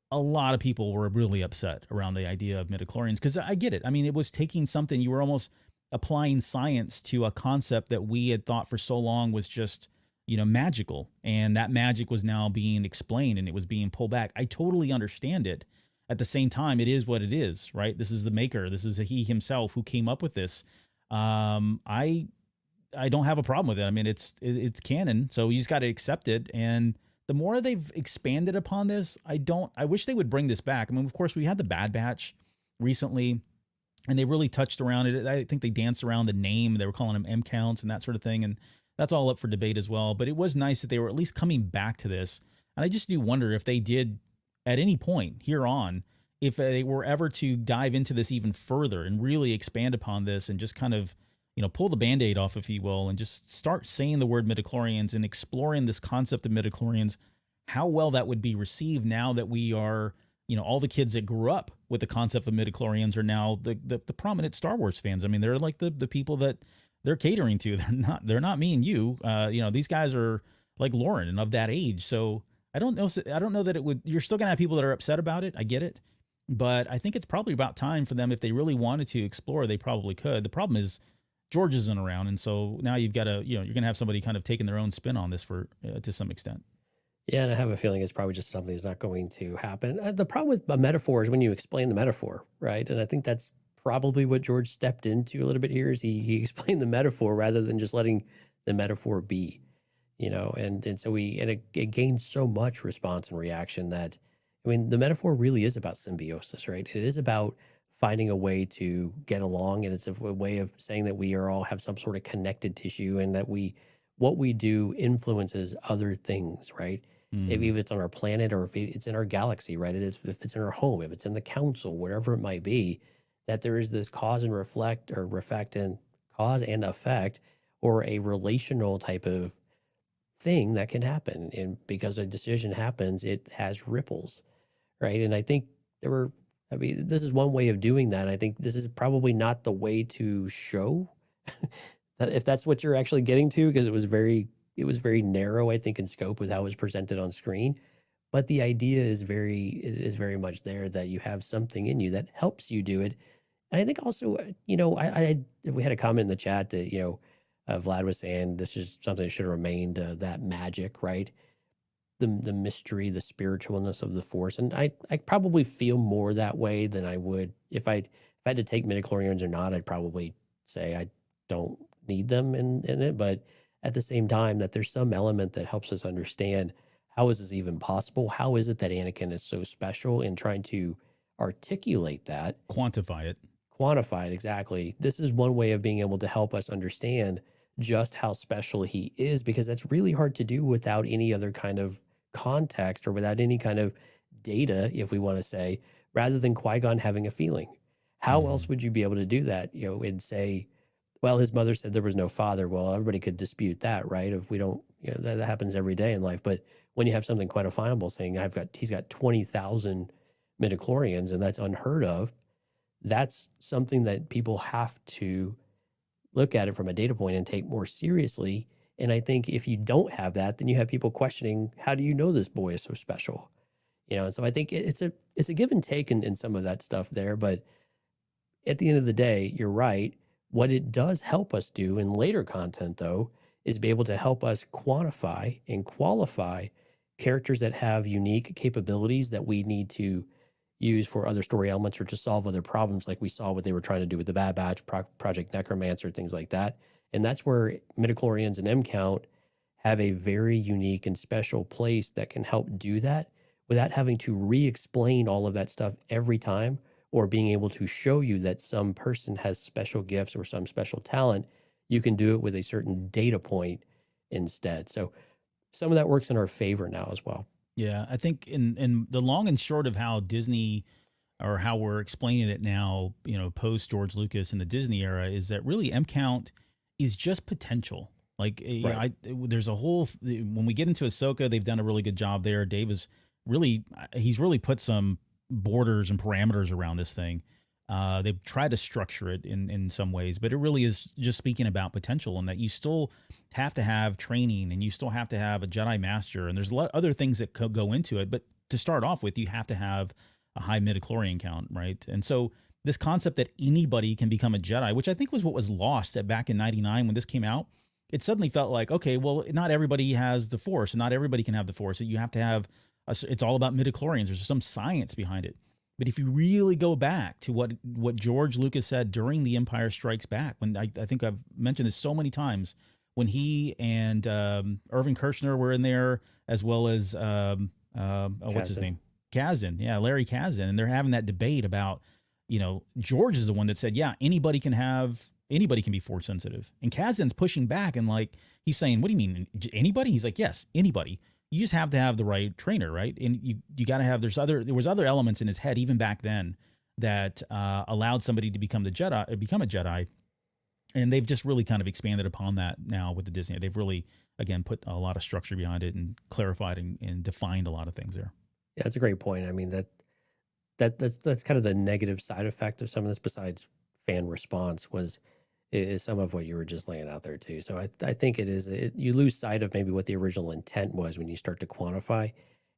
A lot of people were really upset around the idea of midichlorians, because I get it. I mean, it was taking something, you were almost applying science to a concept that we had thought for so long was just, magical. And that magic was now being explained and it was being pulled back. I totally understand it. At the same time, it is what it is, right? This is the maker. This is he himself who came up with this. I don't have a problem with it. I mean, it's canon, so you just got to accept it. And the more they've expanded upon this, I wish they would bring this back. I mean, of course, we had the Bad Batch recently, and they really touched around it. I think they danced around the name. They were calling them M counts and that sort of thing. And that's all up for debate as well. But it was nice that they were at least coming back to this. And I just do wonder if they did at any point here on, if they were ever to dive into this even further and really expand upon this and just kind of, pull the Band-Aid off, if you will, and just start saying the word midichlorians and exploring this concept of midichlorians, how well that would be received now that we are, all the kids that grew up with the concept of midichlorians are now the prominent Star Wars fans. I mean, they're like the people that they're catering to. They're not me and you. These guys are like Lauren and of that age. So I don't know that it would, you're still gonna have people that are upset about it. I get it. But I think it's probably about time for them. If they really wanted to explore, they probably could. The problem is George isn't around. And so now you've got to, you're going to have somebody kind of taking their own spin on this to some extent. Yeah. And I have a feeling it's probably just something that's not going to happen. The problem with a metaphor is when you explain the metaphor, right? And I think that's probably what George stepped into a little bit here, is he explained the metaphor rather than just letting the metaphor be, and so it gained so much response and reaction that, I mean, the metaphor really is about symbiosis, right? It is about finding a way to get along, and it's a way of saying that we are all have some sort of connected tissue, and that what we do influences other things, right? If it's on our planet or if it's in our galaxy, right? If it's in our home, if it's in the council, wherever it might be, that there is this cause and effect, or a relational type of thing that can happen. And because a decision happens, it has ripples, right? And I think this is one way of doing that. I think this is probably not the way to show that, if that's what you're actually getting to, because it was very it was very narrow, I think, in scope with how it was presented on screen. But the idea is very much there, that you have something in you that helps you do it. And I think also, we had a comment in the chat that, Vlad was saying this is something that should have remained that magic, right? The mystery, the spiritualness of the Force. And I probably feel more that way than I would if I had to take midichlorians or not. I'd probably say I don't need them in it. But at the same time, that there's some element that helps us understand, how is this even possible? How is it that Anakin is so special, in trying to articulate that, Quantify it. quantify it exactly. This is one way of being able to help us understand just how special he is, because that's really hard to do without any other kind of context, or without any kind of data, if we want to say, rather than Qui-Gon having a feeling. How else would you be able to do that? And say, well, his mother said there was no father. Well, everybody could dispute that, right? If we don't, that happens every day in life. But when you have something quantifiable saying he's got 20,000 midichlorians, and that's unheard of, that's something that people have to look at it from a data point and take more seriously. And I think if you don't have that, then you have people questioning, how do you know this boy is so special? And so I think it's a give and take in some of that stuff there. But at the end of the day, you're right. What it does help us do in later content, though, is be able to help us quantify and qualify characters that have unique capabilities that we need to use for other story elements, or to solve other problems, like we saw what they were trying to do with the Bad Batch, Project Necromancer, things like that. And that's where midichlorians and M-Count have a very unique and special place that can help do that without having to re-explain all of that stuff every time, or being able to show you that some person has special gifts or some special talent. You can do it with a certain data point instead. So some of that works in our favor now as well. Yeah, I think in the long and short of how Disney, or how we're explaining it now, post George Lucas in the Disney era, is that really M-Count is just potential. Like, Right. there's a whole, when we get into Ahsoka, they've done a really good job there. He's really put some borders and parameters around this thing. They've tried to structure it in some ways, but it really is just speaking about potential, and that you still have to have training, and you still have to have a Jedi Master, and there's a lot of other things that could go into it. But to start off with, you have to have a high midichlorian count, right? And so this concept that anybody can become a Jedi, which I think was what was lost back in '99 when this came out, it suddenly felt like, okay, well, not everybody has the Force, and not everybody can have the Force. You have to have, it's all about midichlorians. There's some science behind it. But if you really go back to what George Lucas said during The Empire Strikes Back, when I think I've mentioned this so many times, when he and Irvin Kershner were in there, as well as what's his name, Kazan, Larry Kazan, and they're having that debate about, George is the one that said, yeah, anybody can be Force sensitive, and Kazan's pushing back, and like he's saying, what do you mean, anybody? He's like, yes, anybody. You just have to have the right trainer, right? And you got to have, there was other elements in his head even back then that allowed somebody to become a Jedi. And they've just really kind of expanded upon that now with the Disney. They've really, again, put a lot of structure behind it and clarified and defined a lot of things there. Yeah, that's a great point. I mean, that's kind of the negative side effect of some of this, besides fan response, is some of what you were just laying out there too. So I think you lose sight of maybe what the original intent was when you start to quantify,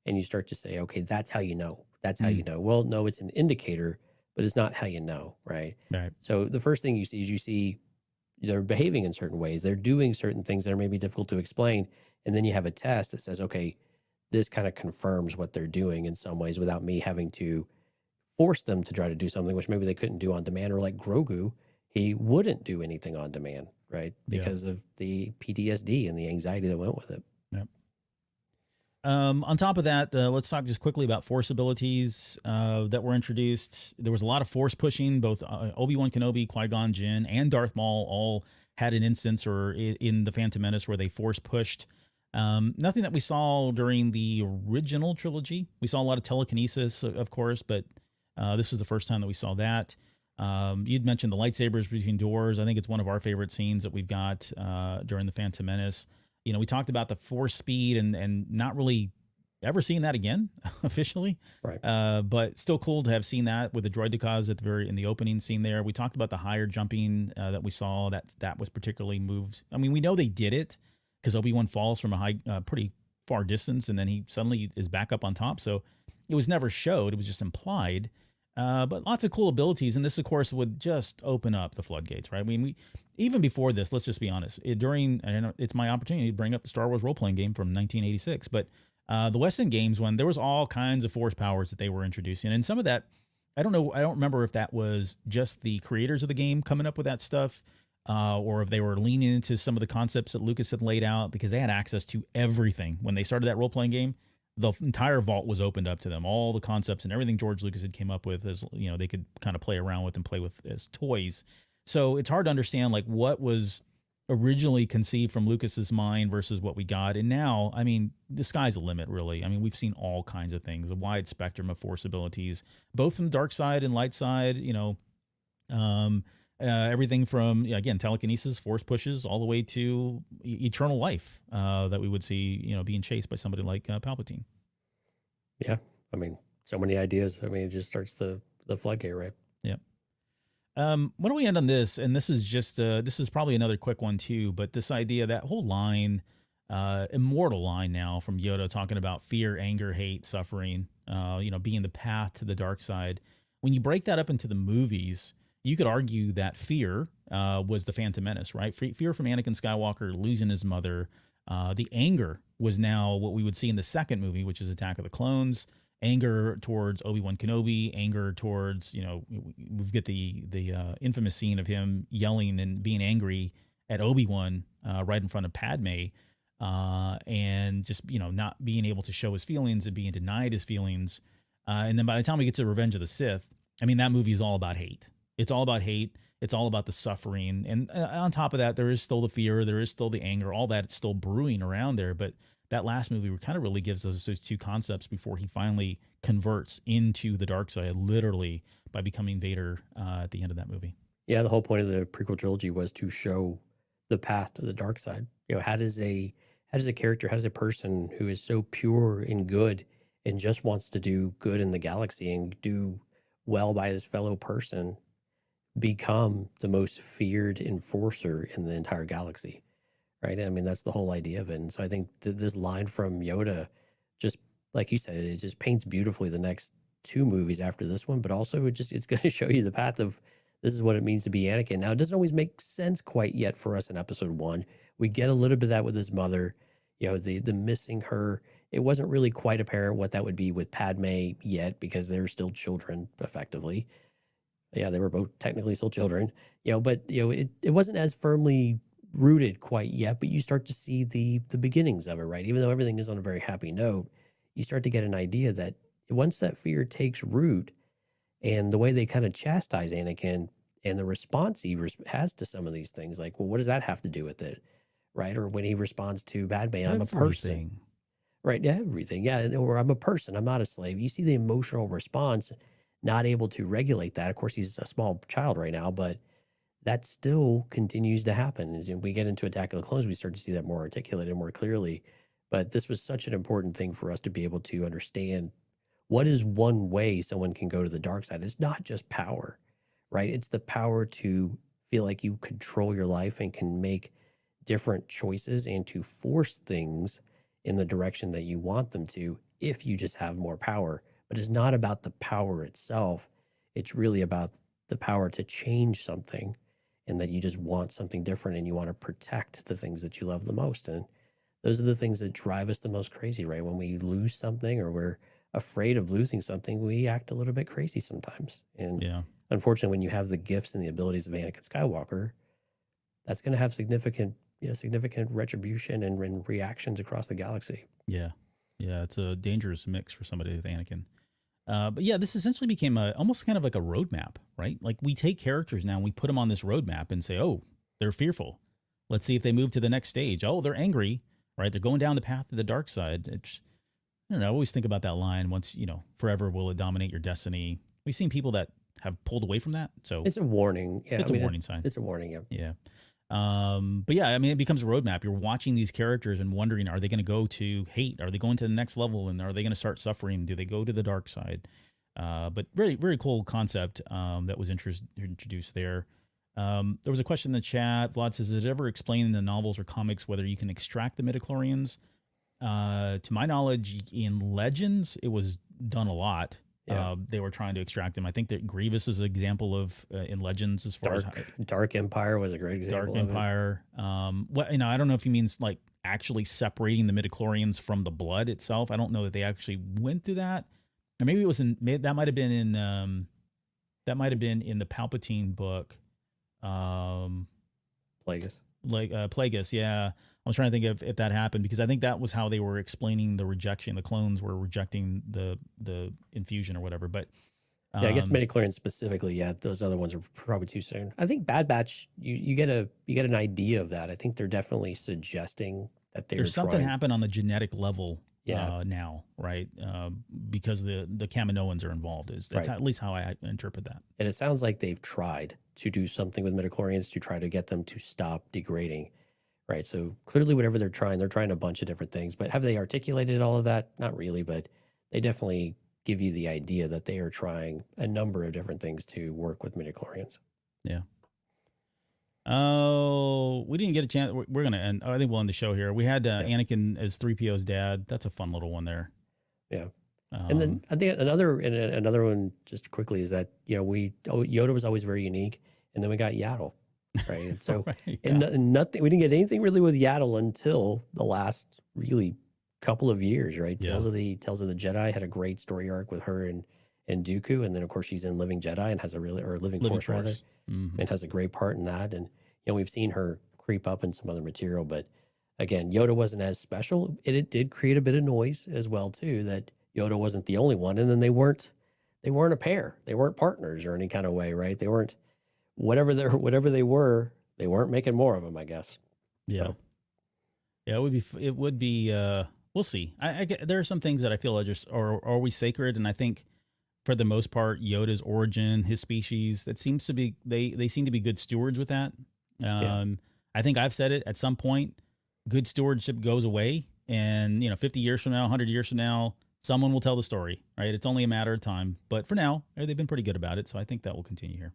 and you start to say, okay, that's how you know. That's how you know. Well, no, it's an indicator, but it's not how you know, right? Right. So the first thing you see they're behaving in certain ways. They're doing certain things that are maybe difficult to explain. And then you have a test that says, okay, this kind of confirms what they're doing in some ways, without me having to force them to try to do something, which maybe they couldn't do on demand. Or like Grogu, he wouldn't do anything on demand, right? Because of the PTSD and the anxiety that went with it. Yep. On top of that, let's talk just quickly about Force abilities that were introduced. There was a lot of Force pushing. Both Obi-Wan Kenobi, Qui-Gon Jinn, and Darth Maul all had an instance or in the Phantom Menace where they Force pushed. Nothing that we saw during the original trilogy. We saw a lot of telekinesis, of course, but this was the first time that we saw that. You'd mentioned the lightsabers between doors. I think it's one of our favorite scenes that we've got during the Phantom Menace. We talked about the Force speed and not really ever seeing that again officially. Right. But still cool to have seen that with the droidicas in the opening scene there. We talked about the higher jumping that we saw that was particularly moved. I mean, we know they did it, because Obi-Wan falls from a pretty far distance, and then he suddenly is back up on top. So it was never showed; it was just implied. But lots of cool abilities, and this, of course, would just open up the floodgates, right? I mean, we even before this, let's just be honest. It's my opportunity to bring up the Star Wars role-playing game from 1986, but the West End games, when there was all kinds of force powers that they were introducing, and some of that, I don't know, I don't remember if that was just the creators of the game coming up with that stuff, or if they were leaning into some of the concepts that Lucas had laid out, because they had access to everything when they started that role-playing game. The entire vault was opened up to them. All the concepts and everything George Lucas had came up with, as you know, they could kind of play around with and play with as toys. So it's hard to understand like what was originally conceived from Lucas's mind versus what we got. And now, I mean, the sky's the limit, really. I mean, we've seen all kinds of things, a wide spectrum of force abilities, both from the dark side and light side. You know, everything from, again, telekinesis, force pushes, all the way to eternal life that we would see, you know, being chased by somebody like Palpatine. Yeah. I mean, so many ideas. I mean, it just starts the floodgate, right? Yeah. Why don't we end on this? And this is just, this is probably another quick one too, but this idea, that whole line, immortal line now from Yoda, talking about fear, anger, hate, suffering, you know, being the path to the dark side. When you break that up into the movies, you could argue that fear was the Phantom Menace, right? Fear from Anakin Skywalker losing his mother. The anger was now what we would see in the second movie, which is Attack of the Clones. Anger towards Obi-Wan Kenobi. Anger towards, you know, we've got the infamous scene of him yelling and being angry at Obi-Wan right in front of Padme, and just, you know, not being able to show his feelings and being denied his feelings. And then by the time we get to Revenge of the Sith, I mean, that movie is all about hate. It's all about hate. It's all about the suffering. And on top of that, there is still the fear. There is still the anger. All that, it's still brewing around there. But that last movie kind of really gives us those two concepts before he finally converts into the dark side, literally by becoming Vader at the end of that movie. Yeah, the whole point of the prequel trilogy was to show the path to the dark side. You know, how does a character, how does a person who is so pure and good and just wants to do good in the galaxy and do well by his fellow person become the most feared enforcer in the entire galaxy, right? I mean, that's the whole idea of it. And so I think this line from Yoda, just like you said, it just paints beautifully the next two movies after this one, but also it's going to show you the path of this is what it means to be Anakin. Now, it doesn't always make sense quite yet for us in episode 1. We get a little bit of that with his mother, you know, the missing her. It wasn't really quite apparent what that would be with Padme yet, because they're still children effectively. Yeah, they were both technically still children, you know, but, you know, it wasn't as firmly rooted quite yet, but you start to see the beginnings of it, right? Even though everything is on a very happy note, you start to get an idea that once that fear takes root, and the way they kind of chastise Anakin and the response he has to some of these things, like, well, what does that have to do with it, right? Or when he responds to Padme, I'm a person, right? Yeah, everything, yeah, or I'm a person, I'm not a slave. You see the emotional response, not able to regulate that. Of course, he's a small child right now, but that still continues to happen. As we get into Attack of the Clones, we start to see that more articulated, more clearly. But this was such an important thing for us to be able to understand what is one way someone can go to the dark side. It's not just power, right? It's the power to feel like you control your life and can make different choices and to force things in the direction that you want them to if you just have more power. But it's not about the power itself. It's really about the power to change something, and that you just want something different and you want to protect the things that you love the most. And those are the things that drive us the most crazy, right? When we lose something or we're afraid of losing something, we act a little bit crazy sometimes. And yeah, unfortunately, when you have the gifts and the abilities of Anakin Skywalker, that's going to have significant retribution and reactions across the galaxy. Yeah. Yeah. It's a dangerous mix for somebody with Anakin. But yeah, this essentially became almost kind of like a roadmap, right? Like we take characters now and we put them on this roadmap and say, oh, they're fearful. Let's see if they move to the next stage. Oh, they're angry, right? They're going down the path to the dark side. It's, I don't know, I always think about that line, once, you know, forever will it dominate your destiny. We've seen people that have pulled away from that. So it's a warning. Yeah, it's a warning sign. It's a warning. Yeah. Yeah. But yeah, I mean, it becomes a roadmap. You're watching these characters and wondering, are they going to go to hate? Are they going to the next level? And are they going to start suffering? Do they go to the dark side? But very, very cool concept that was introduced there. There was a question in the chat. Vlad says, "Is it ever explained in the novels or comics whether you can extract the midichlorians?" To my knowledge, in Legends, it was done a lot. Yeah. They were trying to extract them. I think that Grievous is an example of in Legends as far as Dark Empire was a great example. Dark Empire. What I don't know if he means like actually separating the midichlorians from the blood itself. I don't know that they actually went through that, or maybe it was that might have been in the Palpatine book. Plagueis. Plagueis, yeah. I was trying to think if that happened, because I think that was how they were explaining the rejection. The clones were rejecting the infusion or whatever. But yeah, I guess midichlorians specifically. Yeah, those other ones are probably too soon. I think Bad Batch, you get an idea of that. I think they're definitely suggesting that there's something happened on the genetic level. Yeah. Now, right? Because the Kaminoans are involved. That's at least how I interpret that. And it sounds like they've tried to do something with midichlorians to try to get them to stop degrading, right? So clearly, whatever they're trying a bunch of different things. But have they articulated all of that? Not really, but they definitely give you the idea that they are trying a number of different things to work with midichlorians. Yeah. Oh, we didn't get a chance. We're going to end. I think we'll end the show here. We had Anakin as 3PO's dad. That's a fun little one there. Yeah. And then I think another one just quickly is that, Yoda was always very unique. And then we got Yaddle, right? And so and nothing, we didn't get anything really with Yaddle until the last really couple of years, right? Yeah. Tales of the Jedi had a great story arc with her and Dooku. And then of course she's in Living Jedi and has a really, or Living Force rather, and has a great part in that. And, we've seen her creep up in some other material, but again, Yoda wasn't as special. It did create a bit of noise as well too, that Yoda wasn't the only one. And then they weren't a pair. They weren't partners or any kind of way, right? They weren't whatever they were, they weren't making more of them, I guess. Yeah. So. Yeah, it would be we'll see. There are some things that I feel are always sacred, and I think for the most part, Yoda's origin, his species, that seems to be they seem to be good stewards with that. I think I've said it at some point, good stewardship goes away, and 50 years from now, 100 years from now, someone will tell the story, right? It's only a matter of time. But for now, they've been pretty good about it, so I think that will continue here.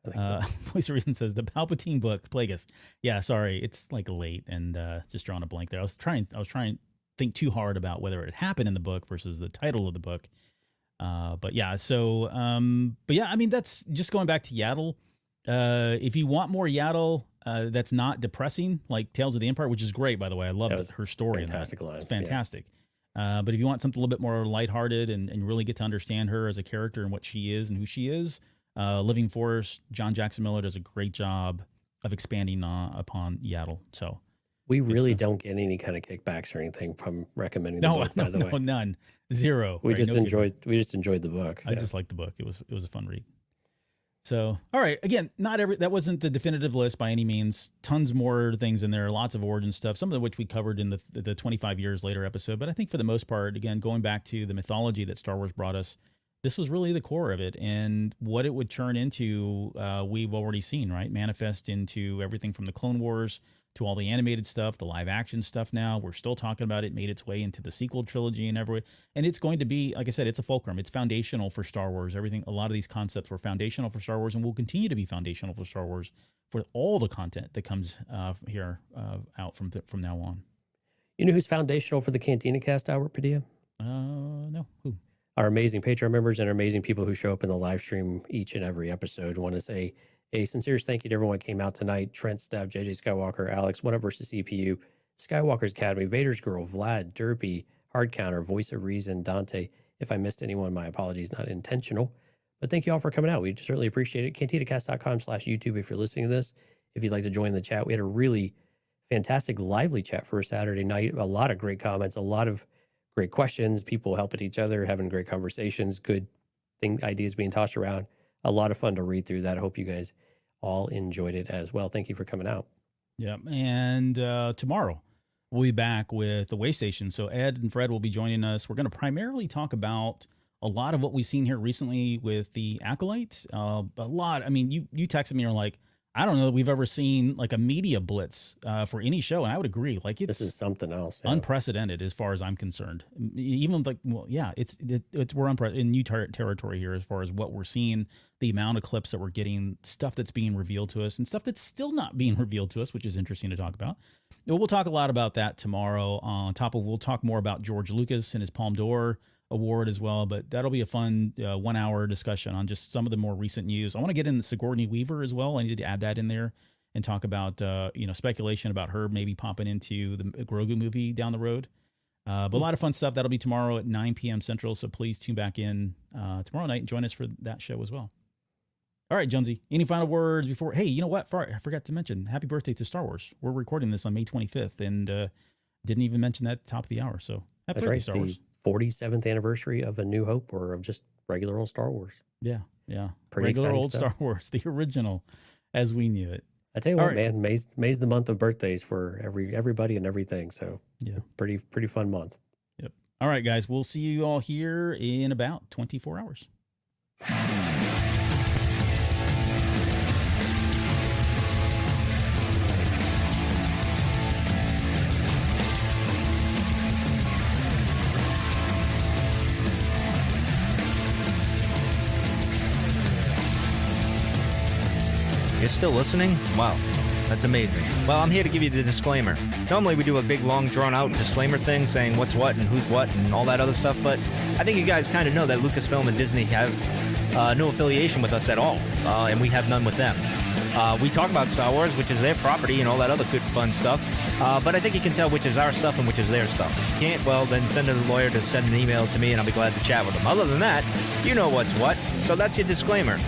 I think so. Voice of Reason says the Palpatine book, Plagueis. Yeah, sorry, it's like late and just drawing a blank there. I was trying to think too hard about whether it happened in the book versus the title of the book. But yeah, so but yeah, I mean, that's just going back to Yaddle. If you want more Yaddle, that's not depressing, like Tales of the Empire, which is great, by the way. I love her story. Fantastic line. It's fantastic. Yeah. But if you want something a little bit more lighthearted and really get to understand her as a character and what she is and who she is, Living Force, John Jackson Miller does a great job of expanding upon Yaddle. So we really don't get any kind of kickbacks or anything from recommending the book, by the way. No, none. Zero. We just enjoyed the book. I just liked the book. It was a fun read. So, all right. Again, that wasn't the definitive list by any means. Tons more things in there. Lots of origin stuff. Some of which we covered in the 25 years later episode. But I think for the most part, again, going back to the mythology that Star Wars brought us, this was really the core of it, and what it would turn into. We've already seen, right? Manifest into everything from the Clone Wars to all the animated stuff, the live action stuff. Now we're still talking about it. Made its way into the sequel trilogy and every way. And it's going to be, like I said, it's a fulcrum. It's foundational for Star Wars. Everything, a lot of these concepts were foundational for Star Wars, and will continue to be foundational for Star Wars for all the content that comes here out from now on. You know who's foundational for the Cantina Cast, Albert Padilla? No, who? Our amazing Patreon members and our amazing people who show up in the live stream each and every episode. I want to say a sincere thank you to everyone who came out tonight. Trent, Steph, JJ Skywalker, Alex, One Up versus CPU, Skywalker's Academy, Vader's Girl, Vlad, Derpy, Hard Counter, Voice of Reason, Dante. If I missed anyone, my apologies, not intentional. But thank you all for coming out. We certainly appreciate it. CantinaCast.com/YouTube if you're listening to this. If you'd like to join the chat, we had a really fantastic, lively chat for a Saturday night. A lot of great comments, a lot of great questions, people helping each other, having great conversations, good ideas being tossed around. A lot of fun to read through that. I hope you guys all enjoyed it as well. Thank you for coming out. Yeah. And tomorrow we'll be back with the Way Station. So Ed and Fred will be joining us. We're going to primarily talk about a lot of what we've seen here recently with the Acolyte. A lot. I mean, you texted me, you're like, I don't know that we've ever seen like a media blitz for any show, and I would agree. Like This is something else. Yeah. unprecedented as far as I'm concerned. Even like, well, yeah, we're in new territory here as far as what we're seeing, the amount of clips that we're getting, stuff that's being revealed to us, and stuff that's still not being revealed to us, which is interesting to talk about. We'll talk a lot about that tomorrow. On top of, we'll talk more about George Lucas and his Palme d'Or award as well, but that'll be a fun 1 hour discussion on just some of the more recent news. I want to get into Sigourney Weaver as well. I need to add that in there and talk about speculation about her maybe popping into the Grogu movie down the road. But a lot of fun stuff. That'll be tomorrow at 9 p.m. Central, so please tune back in tomorrow night and join us for that show as well. All right, Jonesy, any final words before? Hey, you know what? I forgot to mention, happy birthday to Star Wars. We're recording this on May 25th and didn't even mention that at the top of the hour. So happy birthday, Star Wars. 47th anniversary of A New Hope, or of just regular old Star Wars. Yeah. Pretty regular old stuff. Star Wars, the original, as we knew it. I tell you what, man, May's the month of birthdays for everybody and everything. So yeah, pretty fun month. Yep. All right, guys, we'll see you all here in about 24 hours. You're still listening? Wow, that's amazing. Well, I'm here to give you the disclaimer. Normally we do a big, long, drawn-out disclaimer thing saying what's what and who's what and all that other stuff, but I think you guys kind of know that Lucasfilm and Disney have no affiliation with us at all, and we have none with them. We talk about Star Wars, which is their property, and all that other good, fun stuff, but I think you can tell which is our stuff and which is their stuff. If you can't, well, then send a lawyer to send an email to me, and I'll be glad to chat with them. Other than that, you know what's what, so that's your disclaimer.